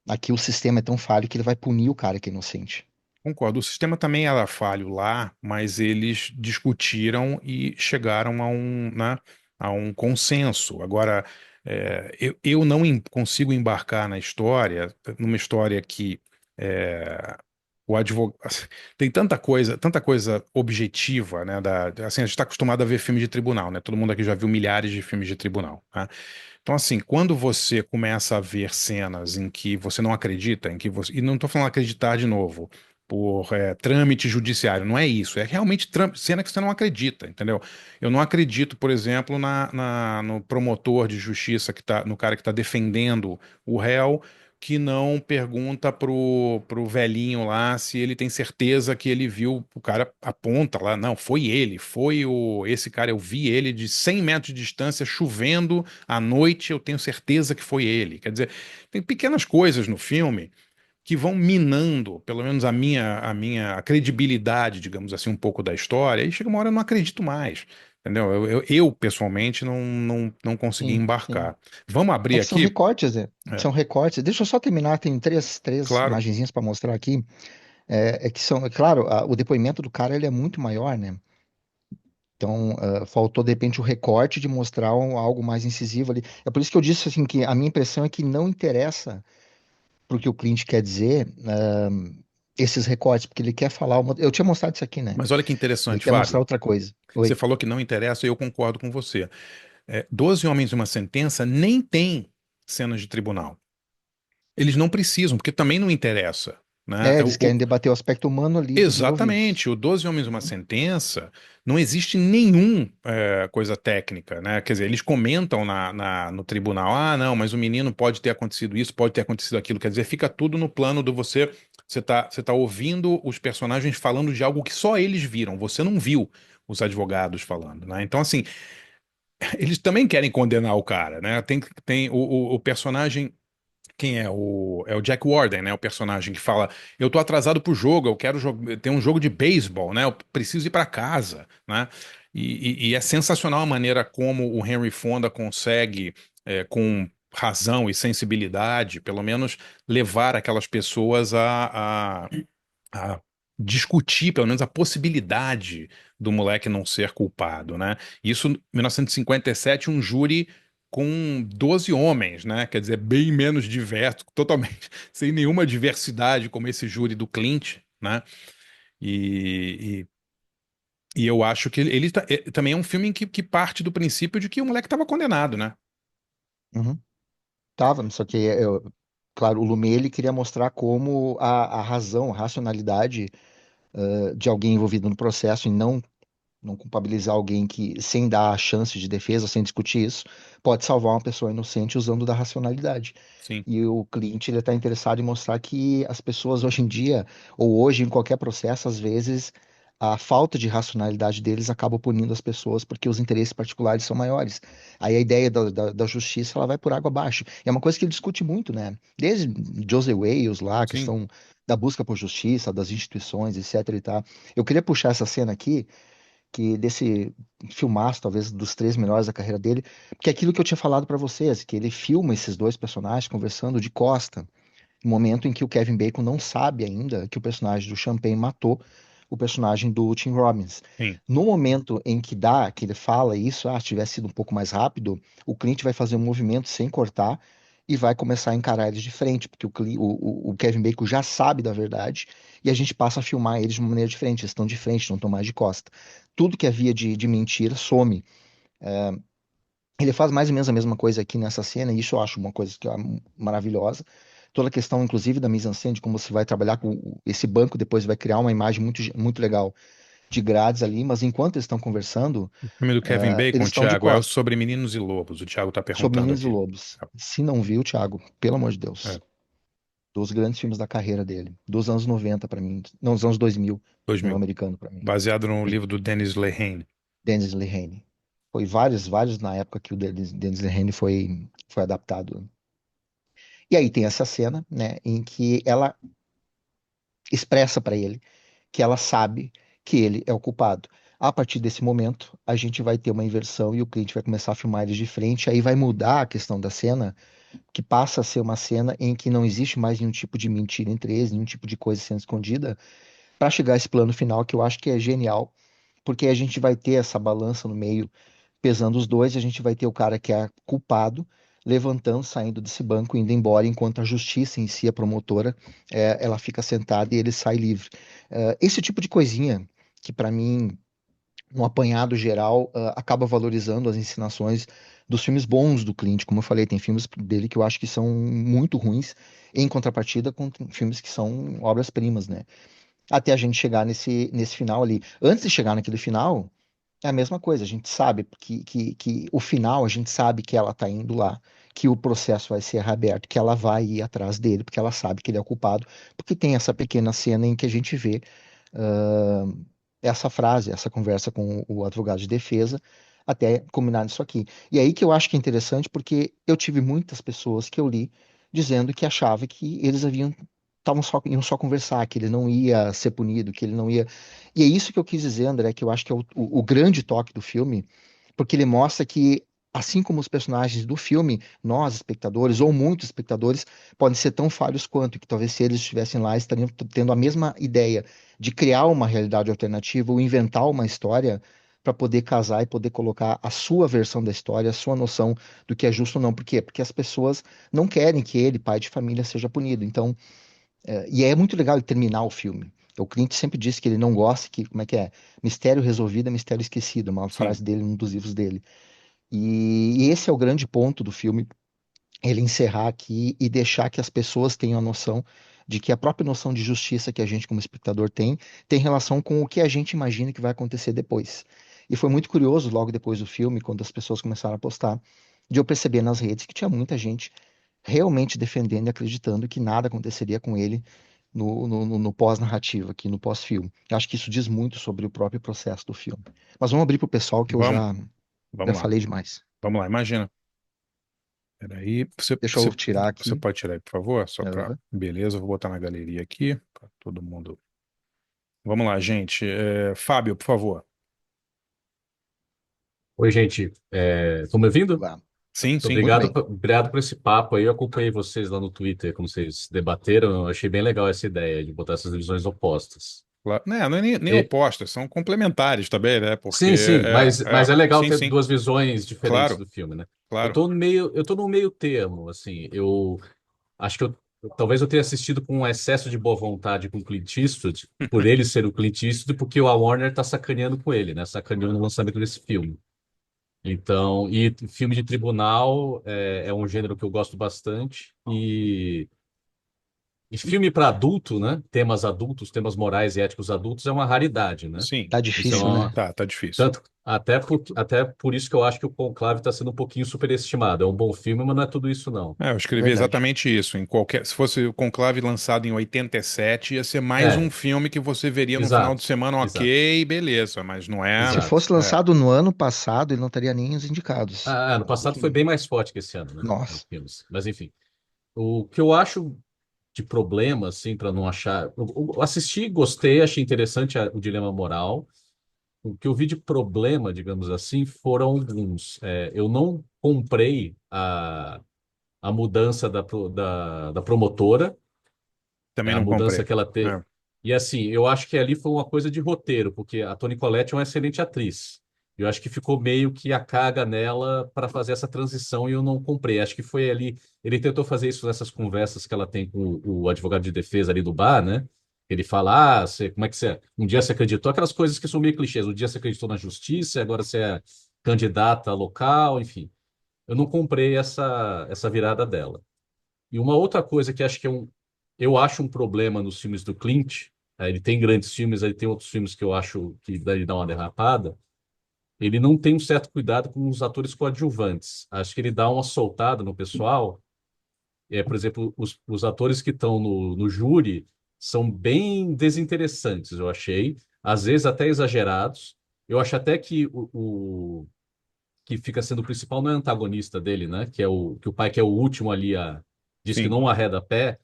Aqui o sistema é tão falho que ele vai punir o cara que é inocente. Concordo. O sistema também era falho lá, mas eles discutiram e chegaram a um consenso. Agora, eu não consigo embarcar na história, numa história que é, o advogado tem tanta coisa objetiva, né? Assim, a gente está acostumado a ver filme de tribunal, né? Todo mundo aqui já viu milhares de filmes de tribunal, né? Então, assim, quando você começa a ver cenas em que você não acredita, em que você. E não estou falando acreditar de novo, por trâmite judiciário, não é isso. É realmente cena que você não acredita, entendeu? Eu não acredito, por exemplo, no promotor de justiça no cara que está defendendo o réu. Que não pergunta pro velhinho lá se ele tem certeza que ele viu, o cara aponta lá, não, foi ele, esse cara, eu vi ele de 100 metros de distância, chovendo, à noite eu tenho certeza que foi ele. Quer dizer, tem pequenas coisas no filme que vão minando, pelo menos a credibilidade, digamos assim, um pouco da história, e chega uma hora eu não acredito mais. Entendeu? Eu, pessoalmente não consegui Sim, sim. embarcar. Vamos É abrir que são aqui? recortes, né? É, São recortes. Deixa eu só terminar, tem três claro. imagenzinhas para mostrar aqui. É que são, é claro, o depoimento do cara ele é muito maior, né? Então, faltou de repente o recorte de mostrar algo mais incisivo ali. É por isso que eu disse assim que a minha impressão é que não interessa pro que o cliente quer dizer, esses recortes, porque ele quer falar eu tinha mostrado isso aqui, né? Mas olha que Ele interessante, quer mostrar Fábio. outra coisa. Você Oi. falou que não interessa e eu concordo com você. 12 homens e uma sentença nem tem cenas de tribunal. Eles não precisam, porque também não interessa, né? É, eles querem debater o aspecto humano ali dos envolvidos. Exatamente, o 12 homens e uma sentença, não existe nenhum coisa técnica, né? Quer dizer, eles comentam no tribunal, não, mas o menino pode ter acontecido isso, pode ter acontecido aquilo. Quer dizer, fica tudo no plano do você tá ouvindo os personagens falando de algo que só eles viram, você não viu os advogados falando, né? Então, assim, eles também querem condenar o cara, né? Tem o personagem. Quem é? É o Jack Warden, né? O personagem que fala: Eu tô atrasado pro jogo, eu quero ter um jogo de beisebol, né? Eu preciso ir para casa, né? E é sensacional a maneira como o Henry Fonda consegue, com razão e sensibilidade, pelo menos levar aquelas pessoas a discutir, pelo menos, a possibilidade do moleque não ser culpado, né? Isso, em 1957, um júri com 12 homens, né? Quer dizer, bem menos diverso, totalmente sem nenhuma diversidade, como esse júri do Clint, né? E, e eu acho que também é um filme que parte do princípio de que o moleque estava condenado, né? Uhum. Tava, só que, claro, o Lumet ele queria mostrar como a razão, a racionalidade de alguém envolvido no processo e não não culpabilizar alguém que, sem dar a chance de defesa, sem discutir isso, pode salvar uma pessoa inocente usando da racionalidade. Sim, E o cliente ele está interessado em mostrar que as pessoas hoje em dia, ou hoje em qualquer processo, às vezes a falta de racionalidade deles acaba punindo as pessoas porque os interesses particulares são maiores. Aí a ideia da justiça ela vai por água abaixo. É uma coisa que ele discute muito, né? Desde Joseph Wales lá, a sim. questão da busca por justiça, das instituições, etc. e tal. Eu queria puxar essa cena aqui, que desse filmaço, talvez dos três melhores da carreira dele, que é aquilo que eu tinha falado pra vocês, que ele filma esses dois personagens conversando de costa, no momento em que o Kevin Bacon não sabe ainda que o personagem do Champagne matou o personagem do Tim Robbins. Sim. No momento em que dá, que ele fala isso, se tivesse sido um pouco mais rápido, o Clint vai fazer um movimento sem cortar e vai começar a encarar eles de frente, porque o Kevin Bacon já sabe da verdade e a gente passa a filmar eles de uma maneira diferente. Eles estão de frente, não estão mais de costa. Tudo que havia de mentira some. Ele faz mais ou menos a mesma coisa aqui nessa cena, e isso eu acho uma coisa que é maravilhosa. Toda a questão, inclusive, da mise-en-scène, de como você vai trabalhar com esse banco, depois vai criar uma imagem muito legal de grades ali, mas enquanto eles estão conversando, O filme do Kevin eles Bacon, estão de Thiago, é o costas, Sobre Meninos e Lobos. O Thiago tá sobre perguntando Meninos e aqui. Lobos. Se não viu, Thiago, pelo amor de É, Deus, dos grandes filmes da carreira dele, dos anos 90 para mim, não, dos anos 2000, cinema 2000. americano para mim. Baseado no Sim, livro do Dennis Lehane. Dennis Lehane. Foi vários na época que o Dennis Lehane foi adaptado. E aí tem essa cena, né, em que ela expressa para ele que ela sabe que ele é o culpado. A partir desse momento, a gente vai ter uma inversão e o cliente vai começar a filmar eles de frente, aí vai mudar a questão da cena, que passa a ser uma cena em que não existe mais nenhum tipo de mentira entre eles, nenhum tipo de coisa sendo escondida, para chegar a esse plano final que eu acho que é genial, porque a gente vai ter essa balança no meio pesando os dois, a gente vai ter o cara que é culpado levantando, saindo desse banco, indo embora, enquanto a justiça em si, a promotora, ela fica sentada e ele sai livre. Esse tipo de coisinha que para mim, um apanhado geral, acaba valorizando as encenações dos filmes bons do Clint. Como eu falei, tem filmes dele que eu acho que são muito ruins, em contrapartida com filmes que são obras-primas, né? Até a gente chegar nesse final ali. Antes de chegar naquele final, é a mesma coisa, a gente sabe que o final, a gente sabe que ela tá indo lá, que o processo vai ser reaberto, que ela vai ir atrás dele, porque ela sabe que ele é o culpado, porque tem essa pequena cena em que a gente vê ah, essa frase, essa conversa com o advogado de defesa, até combinar nisso aqui. E aí que eu acho que é interessante, porque eu tive muitas pessoas que eu li dizendo que achava que eles iam só conversar, que ele não ia ser punido, que ele não ia. E é isso que eu quis dizer, André, que eu acho que é o grande toque do filme, porque ele mostra que, assim como os personagens do filme, nós, espectadores, ou muitos espectadores, podem ser tão falhos quanto, que talvez se eles estivessem lá, estariam tendo a mesma ideia de criar uma realidade alternativa ou inventar uma história para poder casar e poder colocar a sua versão da história, a sua noção do que é justo ou não. Por quê? Porque as pessoas não querem que ele, pai de família, seja punido. Então, e é muito legal ele terminar o filme. O Clint sempre disse que ele não gosta, que, como é que é? Mistério resolvido é mistério esquecido, uma Sim. frase dele num dos livros dele. E esse é o grande ponto do filme, ele encerrar aqui e deixar que as pessoas tenham a noção de que a própria noção de justiça que a gente, como espectador, tem relação com o que a gente imagina que vai acontecer depois. E foi muito curioso, logo depois do filme, quando as pessoas começaram a postar, de eu perceber nas redes que tinha muita gente realmente defendendo e acreditando que nada aconteceria com ele no pós-narrativa, aqui no pós-filme. Eu acho que isso diz muito sobre o próprio processo do filme. Mas vamos abrir para o pessoal que eu Vamos, já vamos lá. falei demais. Vamos lá, imagina. Peraí. Deixa eu tirar Você aqui. pode tirar aí, por favor? Só para. Aham. Beleza, eu vou botar na galeria aqui, para todo mundo. Vamos lá, gente. Fábio, por favor. Oi, gente. Estão me ouvindo? Vá. Sim, Muito sim. Muito obrigado, bem. obrigado por esse papo aí. Eu acompanhei vocês lá no Twitter, como vocês debateram. Eu achei bem legal essa ideia de botar essas visões opostas. Não é nem E- opostas, são complementares também, né? Porque sim, sim, mas é legal sim, ter sim, duas visões diferentes claro, do filme, né? claro. Eu tô no meio termo, assim. Eu acho que talvez eu tenha assistido com um excesso de boa vontade com o Clint Eastwood, por ele ser o Clint Eastwood, porque a Warner tá sacaneando com ele, né? Sacaneando no lançamento desse filme. Então, e filme de tribunal é um gênero que eu gosto bastante E filme para adulto, né? Temas adultos, temas morais e éticos adultos é uma raridade, né? Sim, Tá Isso é difícil, sim, né? uma... tá difícil. Tanto, até por isso que eu acho que o Conclave está sendo um pouquinho superestimado. É um bom filme, mas não é tudo isso, não. Eu escrevi Verdade. exatamente isso. Se fosse o Conclave lançado em 87, ia ser mais um É, filme que você veria no final de exato, semana, exato, ok, beleza, mas não é. Se exato. fosse lançado no ano passado, ele não teria nem os indicados. No passado foi bem mais forte que esse ano, né? Em Nossa. filmes. Mas enfim, o que eu acho de problema, assim, para não achar. Eu assisti, gostei, achei interessante o dilema moral. O que eu vi de problema, digamos assim, foram alguns. Eu não comprei a mudança da promotora, Também a não mudança comprei. que ela teve. É, E assim, eu acho que ali foi uma coisa de roteiro, porque a Toni Collette é uma excelente atriz. Eu acho que ficou meio que a carga nela para fazer essa transição e eu não comprei. Acho que foi ali. Ele tentou fazer isso nessas conversas que ela tem com o advogado de defesa ali do bar, né? Ele fala, como é que você. Um dia você acreditou, aquelas coisas que são meio clichês. Um dia você acreditou na justiça, agora você é candidata local, enfim. Eu não comprei essa virada dela. E uma outra coisa que acho que eu acho um problema nos filmes do Clint, ele tem grandes filmes, ele tem outros filmes que eu acho que ele dá uma derrapada, ele não tem um certo cuidado com os atores coadjuvantes. Acho que ele dá uma soltada no pessoal. Por exemplo, os atores que estão no júri são bem desinteressantes, eu achei. Às vezes até exagerados. Eu acho até que o que fica sendo o principal não é o antagonista dele, né? Que o pai que é o último ali diz que sim. não arreda pé.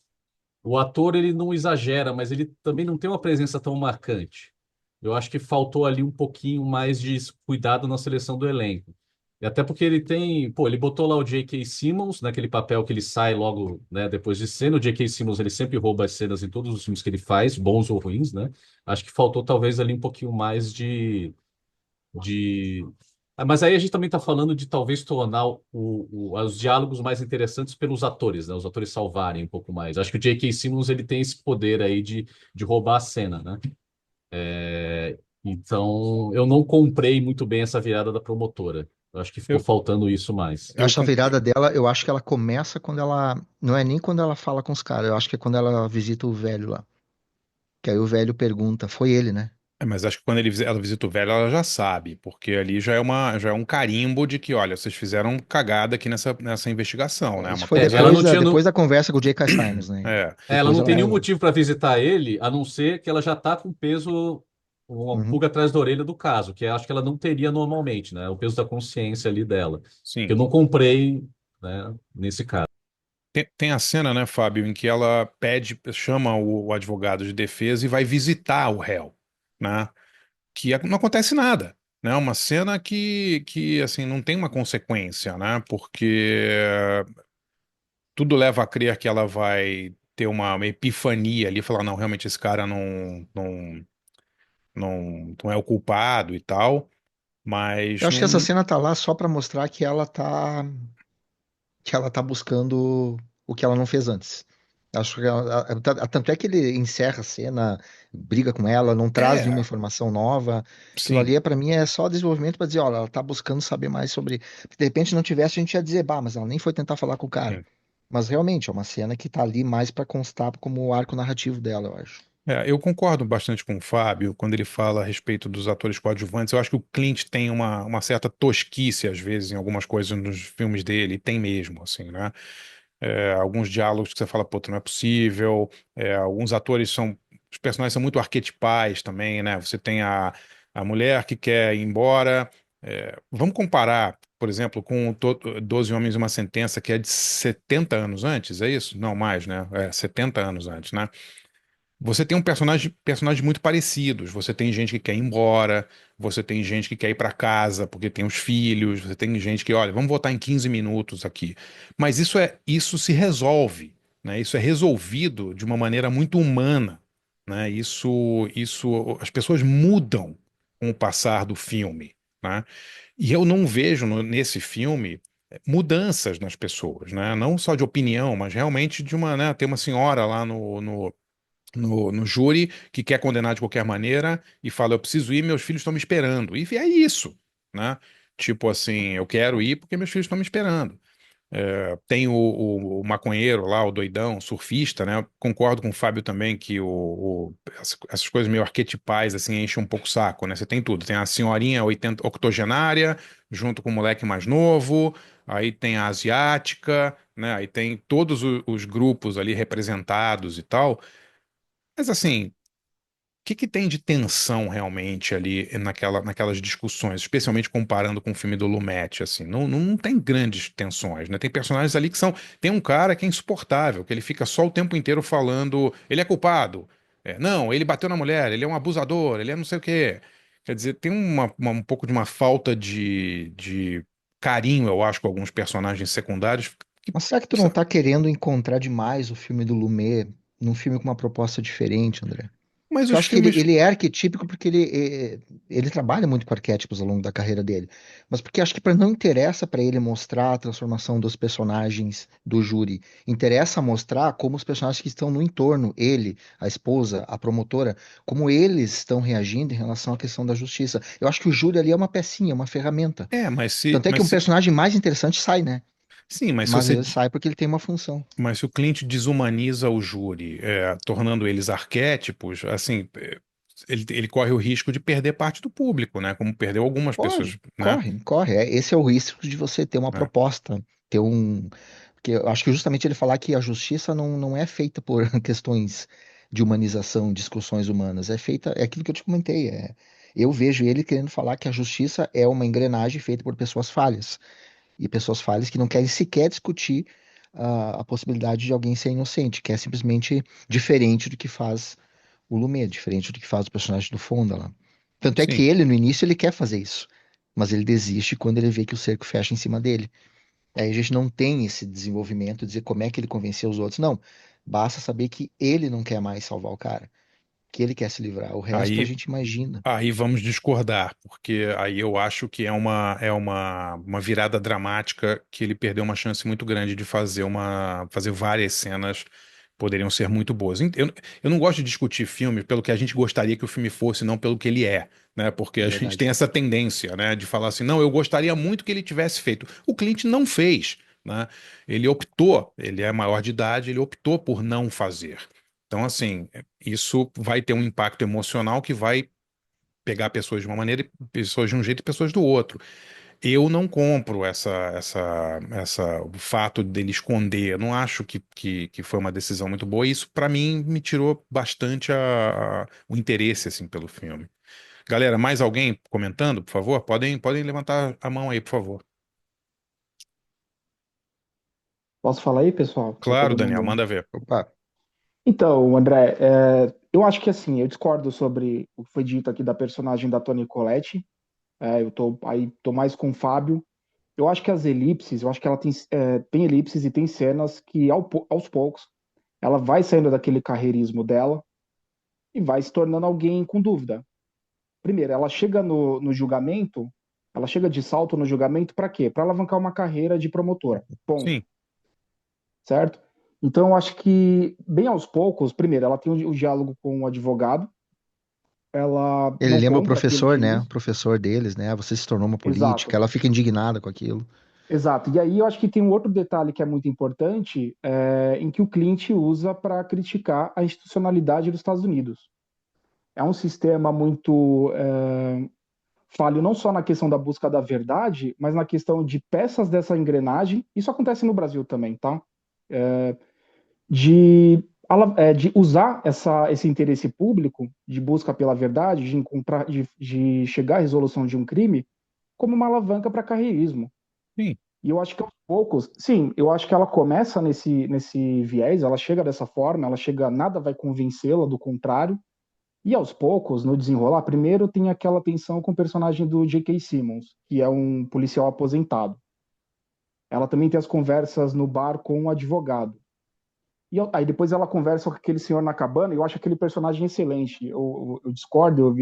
O ator ele não exagera, mas ele também não tem uma presença tão marcante. Eu acho que faltou ali um pouquinho mais de cuidado na seleção do elenco. E até porque ele tem, pô, ele botou lá o J.K. Simmons naquele papel que ele sai logo, né, depois de cena. O J.K. Simmons ele sempre rouba as cenas em todos os filmes que ele faz, bons ou ruins, né? Acho que faltou talvez ali um pouquinho mais de... Mas aí a gente também está falando de talvez tornar os diálogos mais interessantes pelos atores, né? Os atores salvarem um pouco mais. Acho que o J.K. Simmons ele tem esse poder aí de roubar a cena, né? Então eu não comprei muito bem essa virada da promotora. Eu acho que ficou Eu, faltando isso mais. Eu eu, acho a con- virada dela, eu acho que ela começa quando ela. Não é nem quando ela fala com os caras, eu acho que é quando ela visita o velho lá. Que aí o velho pergunta, foi ele, né? mas acho que quando ela visita o velho, ela já sabe, porque ali já é um carimbo de que, olha, vocês fizeram cagada aqui nessa investigação, né? Isso Uma foi coisa Ela depois não da, tinha. depois da conversa com o J.K. Simmons, né? é, Ela Depois não ela tem nenhum vai. motivo para visitar ele, a não ser que ela já está com peso, uma Uhum. pulga atrás da orelha do caso, que eu acho que ela não teria normalmente, né? O peso da consciência ali dela. Que sim. eu não comprei, né, nesse caso. Tem a cena, né, Fábio, em que ela chama o advogado de defesa e vai visitar o réu, né? Não acontece nada, né? Uma cena que assim, não tem uma consequência, né? Porque tudo leva a crer que ela vai ter uma epifania ali, falar, não, realmente esse cara não é o culpado e tal, Eu mas acho que essa não. cena tá lá só pra mostrar que ela tá buscando o que ela não fez antes. Acho que tanto é que ele encerra a cena, briga com ela, não traz nenhuma É, informação nova. Aquilo sim, ali para mim é só desenvolvimento para dizer, olha, ela tá buscando saber mais sobre. Se de repente não tivesse, a gente ia dizer, bah, mas ela nem foi tentar falar com o cara. sim. Mas realmente é uma cena que tá ali mais para constar como o arco narrativo dela, eu acho. Eu concordo bastante com o Fábio quando ele fala a respeito dos atores coadjuvantes. Eu acho que o Clint tem uma certa tosquice, às vezes, em algumas coisas nos filmes dele, e tem mesmo, assim, né? Alguns diálogos que você fala, puta, não é possível. Alguns atores são. Os personagens são muito arquetipais também, né? Você tem a mulher que quer ir embora. Vamos comparar, por exemplo, com 12 Homens e uma Sentença, que é de 70 anos antes, é isso? Não, mais, né? 70 anos antes, né? Você tem personagens muito parecidos. Você tem gente que quer ir embora, você tem gente que quer ir para casa porque tem os filhos, você tem gente que, olha, vamos votar em 15 minutos aqui. Mas isso se resolve, né? Isso é resolvido de uma maneira muito humana, né? Isso as pessoas mudam com o passar do filme, né? E eu não vejo nesse filme mudanças nas pessoas, né? Não só de opinião, mas realmente né? Tem uma senhora lá no júri que quer condenar de qualquer maneira e fala: eu preciso ir, meus filhos estão me esperando. E é isso, né? Tipo assim, eu quero ir porque meus filhos estão me esperando. Tem o maconheiro lá, o doidão, o surfista, né? Concordo com o Fábio também que essas coisas meio arquetipais, assim, enchem um pouco o saco, né? Você tem tudo. Tem a senhorinha 80, octogenária, junto com o moleque mais novo, aí tem a asiática, né? Aí tem todos os grupos ali representados e tal. Mas, assim, que tem de tensão realmente ali naquelas discussões, especialmente comparando com o filme do Lumet, assim, não tem grandes tensões, né? Tem personagens ali que são, tem um cara que é insuportável, que ele fica só o tempo inteiro falando, ele é culpado, não, ele bateu na mulher, ele é um abusador, ele é não sei o quê. Quer dizer, tem um pouco de uma falta de carinho, eu acho, com alguns personagens secundários. que- Mas será que tu não tá querendo encontrar demais o filme do Lumet num filme com uma proposta diferente, André? Mas Eu os acho que ele, filmes. ele é arquetípico porque ele trabalha muito com arquétipos ao longo da carreira dele. Mas porque acho que não interessa para ele mostrar a transformação dos personagens do júri. Interessa mostrar como os personagens que estão no entorno, ele, a esposa, a promotora, como eles estão reagindo em relação à questão da justiça. Eu acho que o júri ali é uma pecinha, uma ferramenta. Mas se, Tanto é que mas um se, personagem mais interessante sai, né? sim, mas se Mas você ele sai porque ele tem uma função. Mas se o Clint desumaniza o júri, tornando eles arquétipos, assim, ele corre o risco de perder parte do público, né? Como perdeu algumas pessoas, Corre, né? corre. Esse é o risco de você ter uma É. proposta, ter um. Porque eu acho que justamente ele falar que a justiça não é feita por questões de humanização, discussões humanas, é feita, é aquilo que eu te comentei. Eu vejo ele querendo falar que a justiça é uma engrenagem feita por pessoas falhas, e pessoas falhas que não querem sequer discutir a possibilidade de alguém ser inocente, que é simplesmente diferente do que faz o Lumet, diferente do que faz o personagem do Fonda lá. Tanto é que Sim. ele, no início, ele quer fazer isso, mas ele desiste quando ele vê que o cerco fecha em cima dele. Aí a gente não tem esse desenvolvimento de dizer como é que ele convenceu os outros. Não, basta saber que ele não quer mais salvar o cara, que ele quer se livrar. O resto a Aí, gente imagina. aí vamos discordar, porque aí eu acho que é uma virada dramática que ele perdeu uma chance muito grande de fazer várias cenas poderiam ser muito boas. Eu não gosto de discutir filme pelo que a gente gostaria que o filme fosse, não pelo que ele é, né? Porque É a gente tem verdade. essa tendência, né, de falar assim, não, eu gostaria muito que ele tivesse feito. O Clint não fez, né? Ele optou, ele é maior de idade, ele optou por não fazer. Então, assim, isso vai ter um impacto emocional que vai pegar pessoas de uma maneira, pessoas de um jeito e pessoas do outro. Eu não compro o fato dele esconder. Eu não acho que foi uma decisão muito boa. E isso, pra mim, me tirou bastante o interesse, assim, pelo filme. Galera, mais alguém comentando, por favor? Podem levantar a mão aí, por favor. Posso falar aí, pessoal? Tá Claro, todo Daniel, mundo. manda ver. Opa, Então, André, eu acho que assim, eu discordo sobre o que foi dito aqui da personagem da Toni Collette. Tô mais com o Fábio. Eu acho que as elipses, eu acho que ela tem elipses e tem cenas que aos poucos ela vai saindo daquele carreirismo dela e vai se tornando alguém com dúvida. Primeiro, ela chega no julgamento, ela chega de salto no julgamento para quê? Para alavancar uma carreira de promotora. Ponto. Sim, Certo? Então, eu acho que, bem aos poucos, primeiro, ela tem o diálogo com o advogado, ela ele não lembra o compra aquilo professor, que né? O diz. professor deles, né? Você se tornou uma política. Exato, Ela fica indignada com aquilo. exato. E aí eu acho que tem um outro detalhe que é muito importante, em que o Clint usa para criticar a institucionalidade dos Estados Unidos. É um sistema muito falho não só na questão da busca da verdade, mas na questão de peças dessa engrenagem. Isso acontece no Brasil também, tá? De usar esse interesse público de busca pela verdade, de encontrar, de chegar à resolução de um crime, como uma alavanca para carreirismo. sim. E eu acho que aos poucos, sim, eu acho que ela começa nesse viés, ela chega dessa forma, ela chega, nada vai convencê-la do contrário, e aos poucos, no desenrolar, primeiro tem aquela tensão com o personagem do J.K. Simmons, que é um policial aposentado. Ela também tem as conversas no bar com o advogado. Aí depois ela conversa com aquele senhor na cabana, e eu acho aquele personagem excelente. Eu discordo,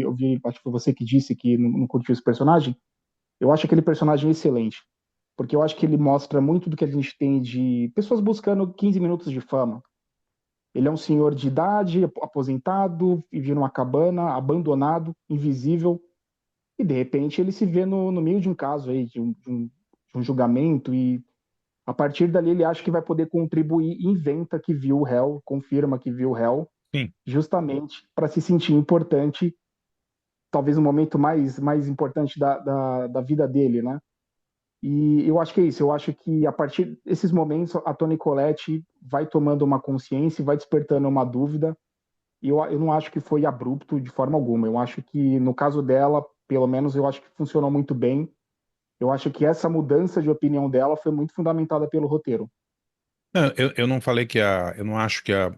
acho que foi você que disse que não curtiu esse personagem. Eu acho aquele personagem excelente, porque eu acho que ele mostra muito do que a gente tem de pessoas buscando 15 minutos de fama. Ele é um senhor de idade, aposentado, vive numa cabana, abandonado, invisível, e de repente ele se vê no meio de um caso aí, de um julgamento, e A partir dali, ele acha que vai poder contribuir, inventa que viu o réu, confirma que viu o réu, Sim. justamente para se sentir importante, talvez o momento mais importante da vida dele, né? E eu acho que é isso, eu acho que a partir desses momentos a Toni Collette vai tomando uma consciência, vai despertando uma dúvida, e eu não acho que foi abrupto de forma alguma, eu acho que no caso dela, pelo menos eu acho que funcionou muito bem, eu acho que essa mudança de opinião dela foi muito fundamentada pelo roteiro. Não, eu não falei que eu não acho que a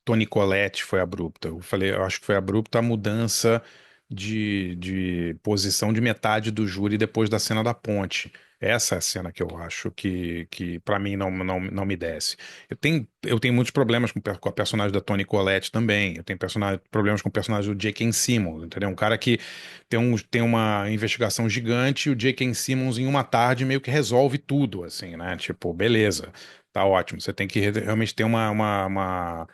Toni Collette foi abrupta. Eu falei, eu acho que foi abrupta a mudança de posição de metade do júri depois da cena da ponte. Essa é a cena que eu acho que para mim não me desce. Eu tenho muitos problemas com a personagem da Toni Collette também. Eu tenho problemas com o personagem do J.K. Simmons, entendeu? Um cara que tem uma investigação gigante e o J.K. Simmons em uma tarde meio que resolve tudo, assim, né? Tipo, beleza, tá ótimo. Você tem que realmente ter uma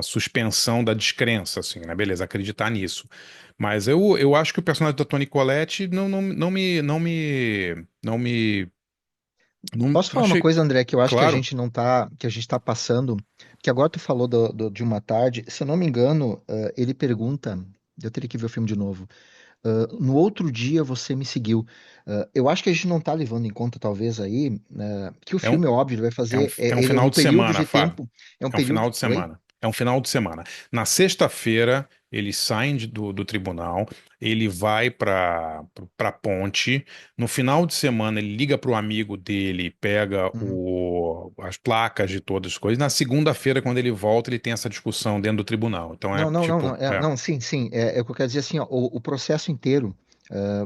suspensão da descrença, assim, né? Beleza, acreditar nisso. Mas eu acho que o personagem da Toni Collette não Posso falar uma achei coisa, André, que eu acho que a claro. gente não tá, que a gente tá passando, que agora tu falou de uma tarde, se eu não me engano, ele pergunta, eu teria que ver o filme de novo, no outro dia você me seguiu. Eu acho que a gente não tá levando em conta, talvez, aí, que o É um, filme, óbvio, ele vai fazer, é um ele, final no de período semana, de Fábio. tempo, é um É um final período, de oi? semana. É um final de semana. Na sexta-feira, eles saem do tribunal, ele vai para ponte. No final de semana, ele liga para o amigo dele, pega Uhum. as placas de todas as coisas. Na segunda-feira, quando ele volta, ele tem essa discussão dentro do tribunal. Então é Não, não, não, não, tipo, é, não, sim, sim, é o que eu quero dizer assim, ó, o processo inteiro,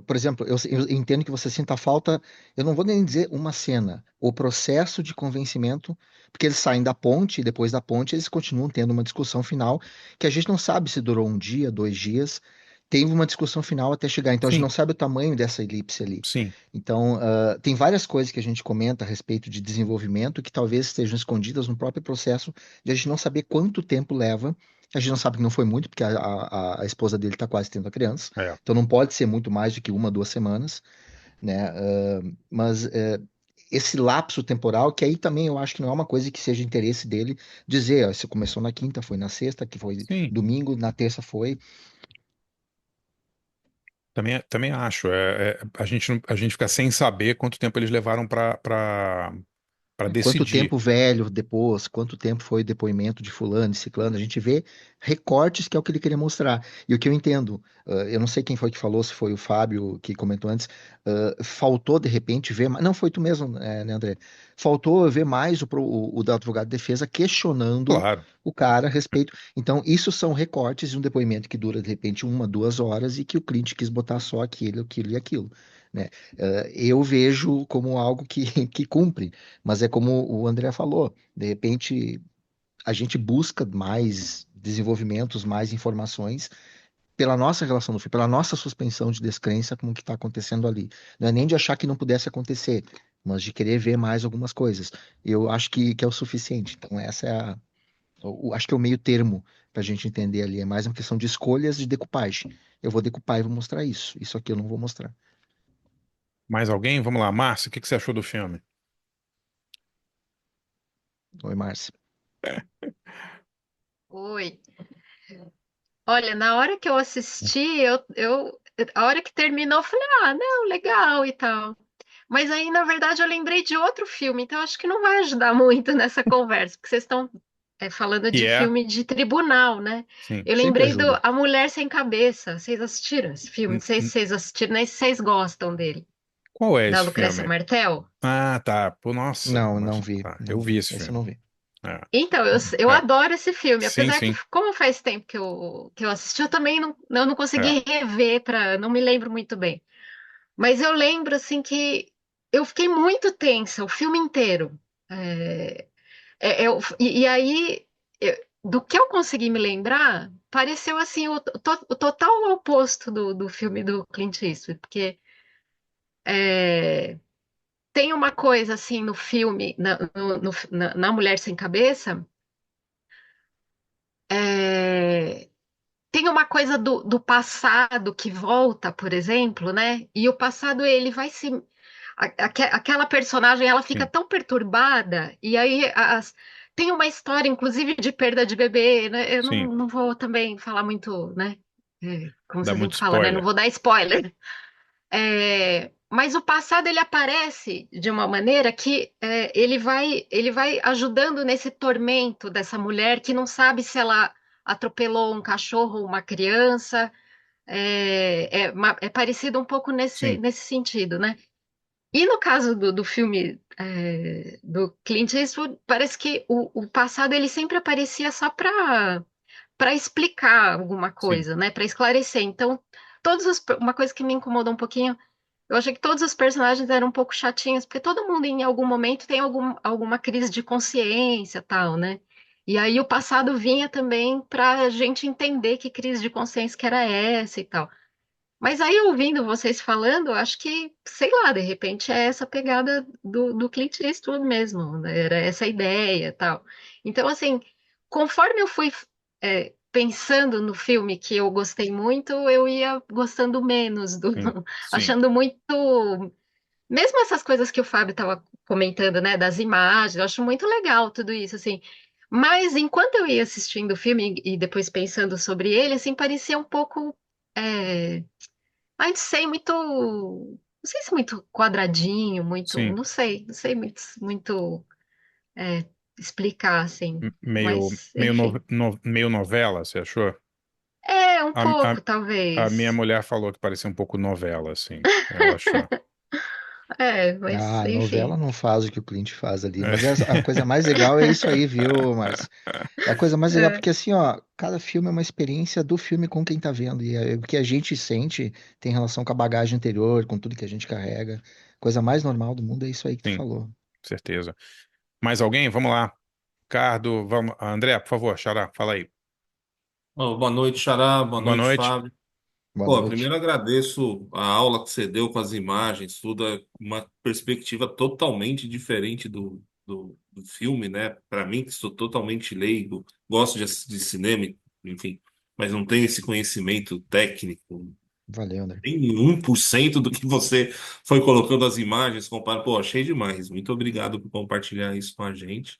por exemplo, eu entendo que você sinta falta, eu não vou nem dizer uma cena, o processo de convencimento, porque eles saem da ponte e depois da ponte eles continuam tendo uma discussão final, que a gente não sabe se durou um dia, 2 dias, teve uma discussão final até chegar, então a gente sim, não sabe o tamanho dessa elipse ali. sim, Então, tem várias coisas que a gente comenta a respeito de desenvolvimento que talvez estejam escondidas no próprio processo de a gente não saber quanto tempo leva. A gente não sabe que não foi muito, porque a esposa dele está quase tendo a criança. é. Então não pode ser muito mais do que 1, 2 semanas, né? Mas esse lapso temporal, que aí também eu acho que não é uma coisa que seja interesse dele dizer, ó, se começou na quinta, foi na sexta, que foi Sim. domingo, na terça foi. Também acho. A gente fica sem saber quanto tempo eles levaram para Quanto decidir. tempo velho depois, quanto tempo foi o depoimento de fulano, de ciclano, a gente vê recortes que é o que ele queria mostrar. E o que eu entendo, eu não sei quem foi que falou, se foi o Fábio que comentou antes, faltou de repente ver, não foi tu mesmo, né, André? Faltou ver mais o da advogado de defesa questionando Claro. o cara a respeito. Então, isso são recortes de um depoimento que dura de repente 1, 2 horas e que o cliente quis botar só aquilo, aquilo e aquilo, né? Eu vejo como algo que, que cumpre. Mas é como o André falou, de repente a gente busca mais desenvolvimentos, mais informações pela nossa relação do filme, pela nossa suspensão de descrença com o que está acontecendo ali. Não é nem de achar que não pudesse acontecer, mas de querer ver mais algumas coisas. Eu acho que é o suficiente. Então essa é acho que é o meio termo para a gente entender ali. É mais uma questão de escolhas de decupagem. Eu vou decupar e vou mostrar isso. Isso aqui eu não vou mostrar. Mais alguém? Vamos lá. Márcio, o que que você achou do filme? Oi, Márcio. Oi. Olha, na hora que eu assisti, a hora que terminou, eu falei, ah, não, legal e tal. Mas aí, na verdade, eu lembrei de outro filme, então acho que não vai ajudar muito nessa conversa, porque vocês estão falando Que de é? filme de tribunal, né? Sim. Eu Sempre lembrei do ajuda. A Mulher Sem Cabeça. Vocês assistiram esse filme? Não N- sei se n- vocês assistiram, nem se vocês gostam dele. Qual é Da esse Lucrécia filme? Martel. Ah, tá. Pô, nossa. Não, Mas, não vi. tá, eu Não vi vi. esse Esse eu filme. não vi. É, Então, eu é. adoro esse filme, Sim, apesar que, sim. como faz tempo que eu assisti, eu também não É. consegui rever, não me lembro muito bem. Mas eu lembro, assim, que eu fiquei muito tensa o filme inteiro. É, e aí, do que eu consegui me lembrar, pareceu, assim, o total oposto do filme do Clint Eastwood, porque é, tem uma coisa, assim, no filme, na Mulher Sem Cabeça, é, tem uma coisa do passado que volta, por exemplo, né? E o passado ele vai se aquela personagem ela fica Sim, tão perturbada, e aí tem uma história, inclusive, de perda de bebê, né? Eu sim. não vou também falar muito, né? Como Dá você muito sempre fala, né? Não spoiler. vou dar spoiler. Mas o passado ele aparece de uma maneira que ele vai ajudando nesse tormento dessa mulher que não sabe se ela atropelou um cachorro ou uma criança. É parecido um pouco Sim, nesse sentido, né? E no caso do filme do Clint Eastwood, parece que o passado ele sempre aparecia só para explicar alguma sim, coisa, né? Para esclarecer. Então, uma coisa que me incomodou um pouquinho, eu achei que todos os personagens eram um pouco chatinhos, porque todo mundo em algum momento tem alguma crise de consciência, tal, né? E aí o passado vinha também para a gente entender que crise de consciência que era essa e tal. Mas aí, ouvindo vocês falando, eu acho que, sei lá, de repente é essa pegada do Clint Eastwood mesmo, né? Era essa ideia e tal. Então, assim, conforme eu fui pensando no filme que eu gostei muito, eu ia gostando menos, sim, sim. achando muito. Mesmo essas coisas que o Fábio estava comentando, né, das imagens, eu acho muito legal tudo isso, assim. Mas enquanto eu ia assistindo o filme e depois pensando sobre ele, assim, parecia um pouco. é, Ai, não sei, muito. Não sei se muito quadradinho, muito. Sim. Não sei muito é, explicar, assim. Meio, Mas, enfim. meio novela, você achou? É, um A, pouco, a minha talvez. mulher falou que parecia um pouco novela, assim. Ela achou. Mas, A novela enfim. não faz o que o Clint faz ali, É. mas a coisa mais legal é isso aí, viu, Márcio? É a coisa mais legal É, porque assim, ó, cada filme é uma experiência do filme com quem tá vendo e o que a gente sente tem relação com a bagagem anterior, com tudo que a gente carrega. Coisa mais normal do mundo é isso aí que tu Sim, falou. certeza. Mais alguém? Vamos lá. Ricardo, vamos. André, por favor, Xará, fala aí. Boa noite, Xará. Boa Boa noite, noite. Fábio. Boa Pô, noite. primeiro agradeço a aula que você deu com as imagens, tudo é uma perspectiva totalmente diferente do filme, né? Para mim, que sou totalmente leigo, gosto de cinema, enfim, mas não tenho esse conhecimento técnico, Valeu, André. nem 1% do que você foi colocando as imagens, compara, pô, achei demais. Muito obrigado por compartilhar isso com a gente.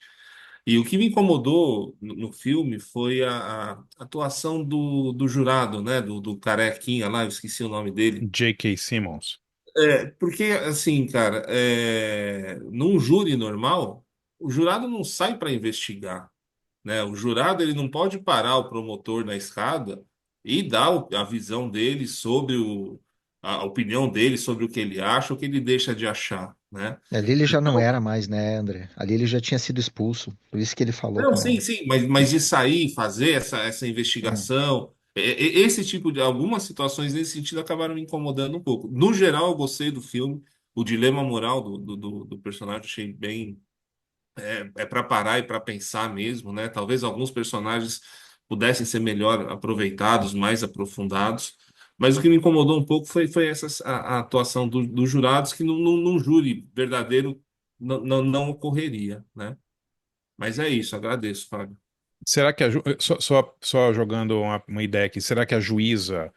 E o que me incomodou no filme foi a atuação do jurado, né? Do carequinha lá, eu esqueci o nome dele. J.K. Simmons. Porque, assim, cara, num júri normal, o jurado não sai para investigar, né? O jurado ele não pode parar o promotor na escada e dar a visão dele sobre a opinião dele sobre o que ele acha ou o que ele deixa de achar, né? Ali ele já não Então, era mais, né, André? Ali ele já tinha sido expulso, por isso que ele falou não, com. sim, sim, mas de sair, fazer essa Hum. investigação, esse tipo de algumas situações nesse sentido acabaram me incomodando um pouco. No geral, eu gostei do filme, o dilema moral do personagem achei bem. Para parar e para pensar mesmo, né? Talvez alguns personagens pudessem ser melhor aproveitados, mais aprofundados. Mas o que me incomodou um pouco foi a atuação dos jurados, que num júri verdadeiro não ocorreria, né? Mas é isso, agradeço, Fábio. Será que só jogando uma ideia aqui, será que a juíza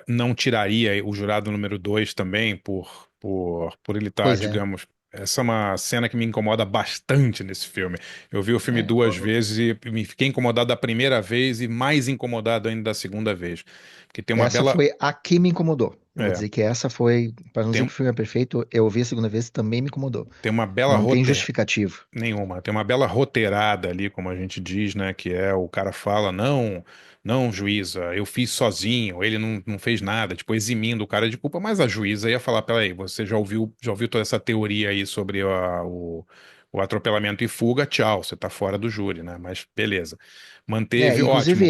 não tiraria o jurado número 2 também por ele estar, Pois é. digamos. Essa é uma cena que me incomoda bastante nesse filme. Eu vi o filme É. duas vezes e me fiquei incomodado da primeira vez e mais incomodado ainda da segunda vez. Porque tem uma Essa bela. foi a que me incomodou. Eu vou É, dizer que essa foi, para não dizer que tem, o filme é perfeito, eu vi a segunda vez também me incomodou. tem uma bela Não tem rote... justificativo. Nenhuma. Tem uma bela roteirada ali, como a gente diz, né? Que é o cara fala, não, não, juíza, eu fiz sozinho, ele não fez nada, tipo, eximindo o cara de culpa, mas a juíza ia falar, peraí, você já ouviu toda essa teoria aí sobre o atropelamento e fuga, tchau, você tá fora do júri, né? Mas beleza. É, Manteve, ótimo.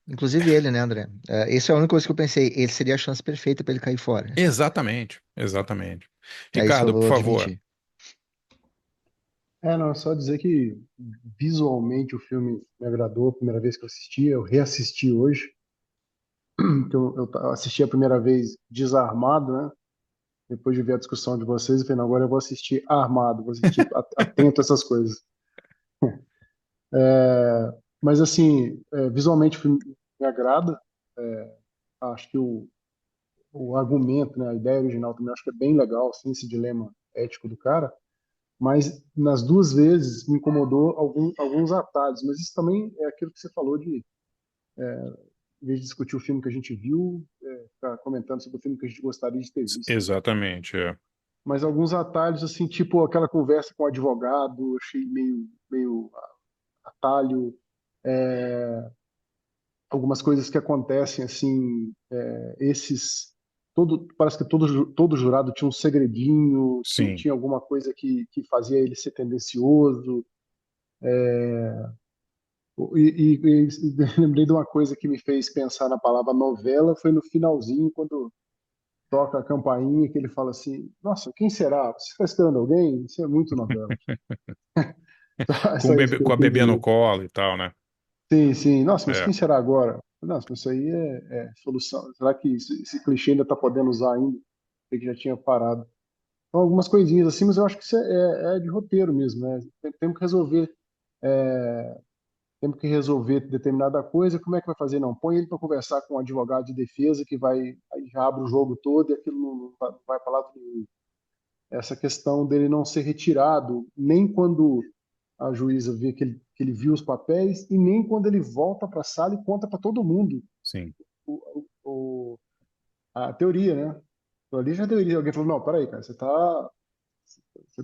inclusive ele, né, André? É, essa é a única coisa que eu pensei. Ele seria a chance perfeita para ele cair fora. Exatamente, exatamente. É isso que eu Ricardo, por vou favor. admitir. Não, só dizer que visualmente o filme me agradou a primeira vez que eu assisti, eu reassisti hoje, que eu assisti a primeira vez desarmado, né? Depois de ver a discussão de vocês, eu falei, não, agora eu vou assistir armado, vou assistir atento a essas coisas. Mas assim, visualmente o filme me agrada, acho que o argumento, né, a ideia original também acho que é bem legal, assim, esse dilema ético do cara, mas nas duas vezes me incomodou alguns atalhos. Mas isso também é aquilo que você falou de, em vez de discutir o filme que a gente viu, ficar comentando sobre o filme que a gente gostaria de ter visto. Exatamente, é. Mas alguns atalhos, assim, tipo aquela conversa com o advogado, eu achei meio atalho. Algumas coisas que acontecem, assim, parece que todo jurado tinha um segredinho, Sim, tinha alguma coisa que fazia ele ser tendencioso. Lembrei de uma coisa que me fez pensar na palavra novela, foi no finalzinho, quando toca a campainha, que ele fala assim: Nossa, quem será? Você está esperando alguém? Isso é muito novela. com, o Só isso bebê, que eu com a bebê no entendi. colo e tal, né? Sim, sim. Nossa, mas É, quem será agora? Nossa, mas isso aí é solução. Será que esse clichê ainda está podendo usar ainda? Ele já tinha parado. Então, algumas coisinhas assim, mas eu acho que isso é de roteiro mesmo, né? Temos que resolver, é, temos que resolver determinada coisa. Como é que vai fazer? Não, põe ele para conversar com um advogado de defesa que aí já abre o jogo todo e aquilo não vai para lado nenhum. Essa questão dele não ser retirado, nem quando a juíza vê que ele viu os papéis e nem quando ele volta para a sala e conta para todo mundo sim, a teoria, né? Então, ali já é teoria. Alguém falou, não, peraí, cara, você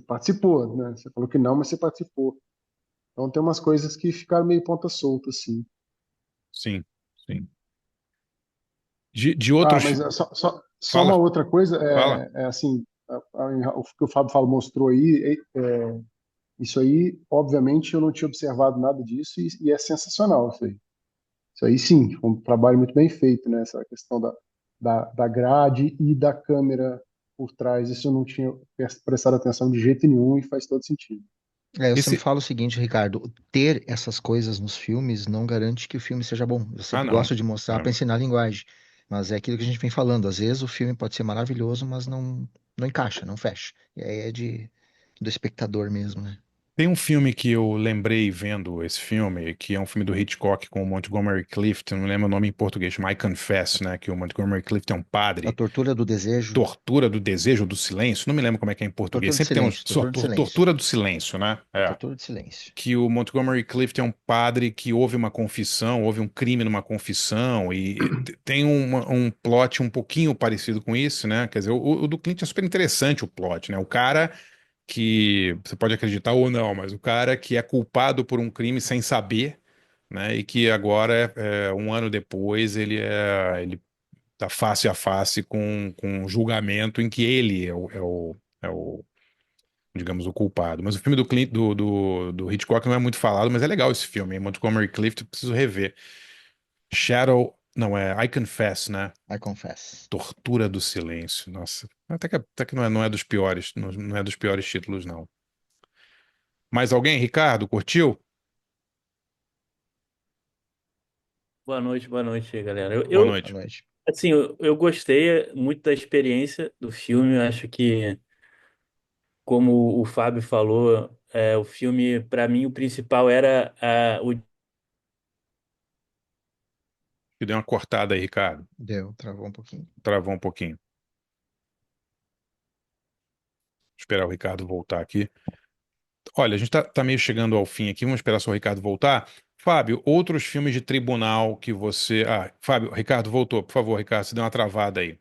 participou, né? Você falou que não, mas você participou. Então tem umas coisas que ficaram meio ponta solta, assim. sim, sim. De Ah, outros. mas só Fala, uma outra coisa, fala. assim, o que o Fábio falou, mostrou aí, isso aí, obviamente, eu não tinha observado nada disso e é sensacional isso aí. Isso aí sim, foi um trabalho muito bem feito, né? Essa questão da grade e da câmera por trás. Isso eu não tinha prestado atenção de jeito nenhum e faz todo sentido. Eu sempre Esse. falo o seguinte, Ricardo, ter essas coisas nos filmes não garante que o filme seja bom. Eu Ah, sempre não. gosto de mostrar É. para ensinar a linguagem, mas é aquilo que a gente vem falando. Às vezes o filme pode ser maravilhoso, mas não encaixa, não fecha. E aí é do espectador mesmo, né? Tem um filme que eu lembrei vendo esse filme, que é um filme do Hitchcock com o Montgomery Clift, não lembro o nome em português, chama I Confess, né? Que o Montgomery Clift é um A padre. tortura do desejo, Tortura do desejo do silêncio, não me lembro como é que é em português. tortura do Sempre tem uns. silêncio, tortura do silêncio, Tortura do silêncio, né? É. tortura do silêncio. Que o Montgomery Clift é um padre que houve uma confissão, houve um crime numa confissão, e tem um plot um pouquinho parecido com isso, né? Quer dizer, o do Clint é super interessante o plot, né? O cara que você pode acreditar ou não, mas o cara que é culpado por um crime sem saber, né? E que agora, um ano depois, ele tá face a face com um julgamento em que ele é o, digamos, o culpado. Mas o filme do Hitchcock não é muito falado, mas é legal esse filme, hein? Montgomery Clift, eu preciso rever. Shadow, não, I Confess, né? I confess. Tortura do Silêncio. Nossa, até que não é dos piores, não é dos piores títulos, não. Mais alguém, Ricardo? Curtiu? Boa noite, galera. Boa Boa noite. noite. Assim, eu gostei muito da experiência do filme. Eu acho que, como o Fábio falou, o filme, para mim, o principal era o Que deu uma cortada aí, Ricardo. Deu, travou um pouquinho. Travou um pouquinho. Esperar o Ricardo voltar aqui. Olha, a gente tá meio chegando ao fim aqui. Vamos esperar só o Ricardo voltar. Fábio, outros filmes de tribunal que você. Ah, Fábio, Ricardo voltou. Por favor, Ricardo, você deu uma travada aí.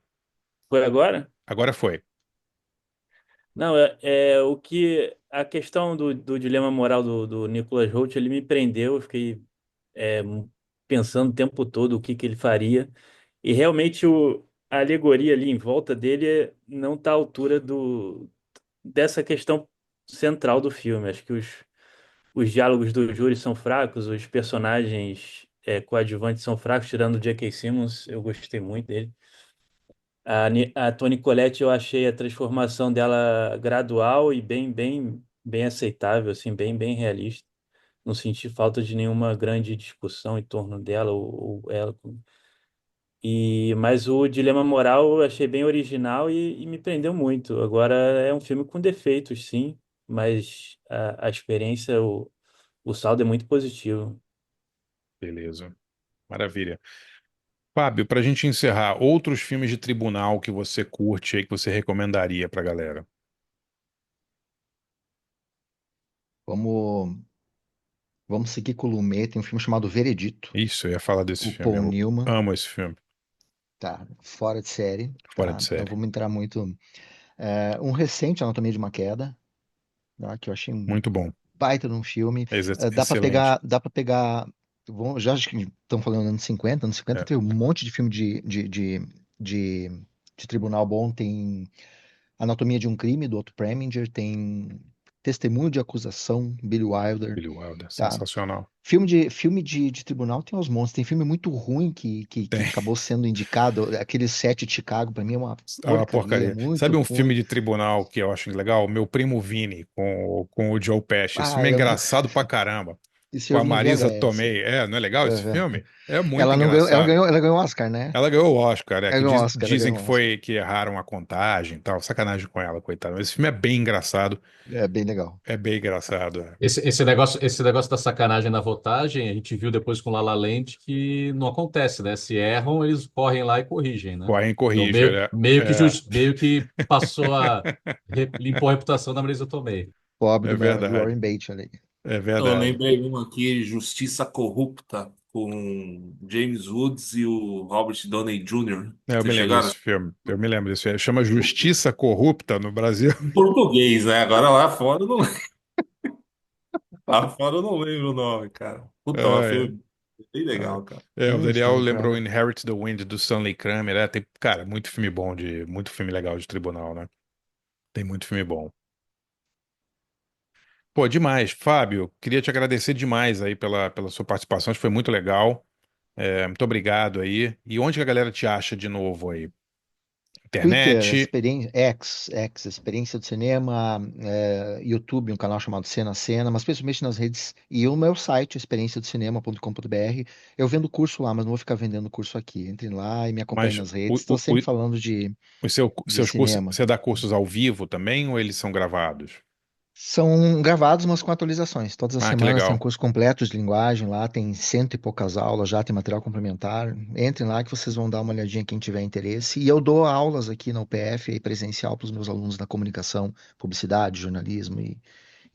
Foi agora? Agora foi. Não, o que a questão do dilema moral do Nicholas Hoult, ele me prendeu. Eu fiquei é, pensando o tempo todo o que ele faria. E realmente a alegoria ali em volta dele não está à altura dessa questão central do filme. Acho que os diálogos do júri são fracos, os personagens coadjuvantes são fracos, tirando o J.K. Simmons, eu gostei muito dele. A Toni Collette, eu achei a transformação dela gradual e bem aceitável, assim, bem realista. Não senti falta de nenhuma grande discussão em torno dela ou ela. Mas o Dilema Moral eu achei bem original e me prendeu muito. Agora é um filme com defeitos, sim, mas a experiência, o saldo é muito positivo. Beleza. Maravilha. Fábio, para a gente encerrar, outros filmes de tribunal que você curte aí, que você recomendaria pra galera? Vamos, vamos seguir com o Lumet. Tem um filme chamado Veredito, Isso, eu ia falar desse com o filme. Paul Eu Newman. amo esse filme. Tá, fora de série, Fora de tá? Não série. vamos entrar muito. Um recente, Anatomia de uma Queda, tá? Que eu achei um Muito bom. baita de um filme. Dá para Excelente. pegar. Já acho que estão falando anos 50. Anos 50 É. tem um monte de filme de, de tribunal bom. Tem Anatomia de um Crime, do Otto Preminger. Tem Testemunho de Acusação, Billy Wilder. Billy Wilder, Tá? sensacional. Filme de tribunal tem os monstros. Tem filme muito ruim que Tem. acabou sendo indicado. Aquele Sete de Chicago, pra mim, é uma É uma porcaria. porcaria. Muito Sabe um filme ruim. de tribunal que eu acho legal? Meu Primo Vini, com o Joe Pesci. Esse Ah, filme é engraçado pra caramba. esse Com eu a vi em Marisa VHS. Tomei. Não é legal esse Uhum. filme? É muito Ela não ganhou, ela engraçado. ganhou, ela ganhou Oscar, né? Ela ganhou o Oscar, Ela que ganhou Oscar, ela dizem ganhou que Oscar. foi que erraram a contagem e tal. Sacanagem com ela, coitada. Mas esse filme é bem engraçado. É bem legal. É bem engraçado. É. Esse negócio da sacanagem na votagem, a gente viu depois com La La Land que não acontece, né? Se erram, eles correm lá e corrigem, né? Correm e Então, corrige. meio, É, meio que, é, meio que passou limpou a reputação da Marisa Tomei. Pobre é do verdade. Warren Beatty ali. É Eu verdade. lembrei um aqui, Justiça Corrupta, com James Woods e o Robert Downey Jr. Eu me Vocês lembro chegaram? desse filme. Eu me lembro desse filme. Chama Justiça Corrupta no Brasil. Em português, né? Agora lá fora eu não, lá fora eu não lembro o nome, cara. Puta, Ah, um é. filme bem Ah, legal, cara. o Daniel Stanley lembrou Kramer. Inherit the Wind do Stanley Kramer. Tem, cara, muito filme bom muito filme legal de tribunal, né? Tem muito filme bom. Pô, demais. Fábio, queria te agradecer demais aí pela sua participação. Acho que foi muito legal. Muito obrigado aí. E onde que a galera te acha de novo aí? Twitter, Internet? Experiência do Cinema, YouTube, um canal chamado Cena a Cena, mas principalmente nas redes, e o meu site, experienciadocinema.com.br. Eu vendo curso lá, mas não vou ficar vendendo curso aqui. Entrem lá e me acompanhem Mas nas redes. Estou sempre falando de seus cursos, cinema. você dá cursos ao vivo também ou eles são gravados? São gravados, mas com atualizações. Todas as Ah, que semanas tem um legal. curso completo de linguagem lá, tem cento e poucas aulas já, tem material complementar. Entrem lá que vocês vão dar uma olhadinha quem tiver interesse. E eu dou aulas aqui na UPF, aí, presencial para os meus alunos da comunicação, publicidade, jornalismo e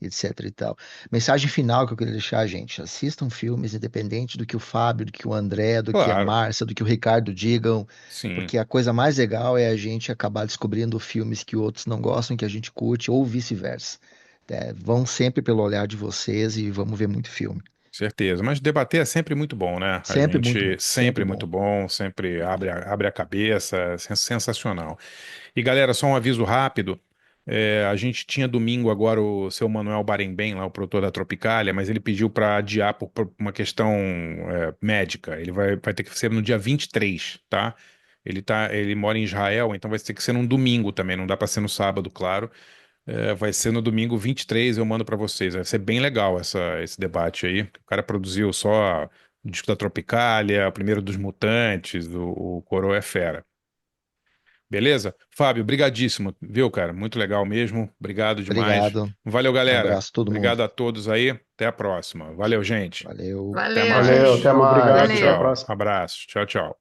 etc e tal. Mensagem final que eu queria deixar, gente: assistam filmes independente do que o Fábio, do que o André, do que a Claro, Márcia, do que o Ricardo digam, sim, porque a coisa mais legal é a gente acabar descobrindo filmes que outros não gostam, que a gente curte, ou vice-versa. Vão sempre pelo olhar de vocês e vamos ver muito filme. certeza. Mas debater é sempre muito bom, né? A Sempre muito gente bom, sempre sempre muito bom. bom, sempre abre a cabeça, sensacional. E galera, só um aviso rápido. A gente tinha domingo agora o seu Manuel Barembem, lá o produtor da Tropicália, mas ele pediu para adiar por uma questão médica. Ele vai ter que ser no dia 23, tá? Ele mora em Israel, então vai ter que ser num domingo também, não dá para ser no sábado, claro. Vai ser no domingo 23, eu mando para vocês. Vai ser bem legal esse debate aí. O cara produziu só o disco da Tropicália, o primeiro dos Mutantes, o Coroa é fera. Beleza? Fábio, brigadíssimo, viu, cara? Muito legal mesmo. Obrigado demais. Obrigado. Valeu, galera. Abraço a todo mundo. Obrigado a todos aí. Até a próxima. Valeu, gente. Valeu. Até Valeu, Valeu, mais. gente. até Tchau, mais. Até a Valeu. tchau. próxima. Abraço. Tchau, tchau.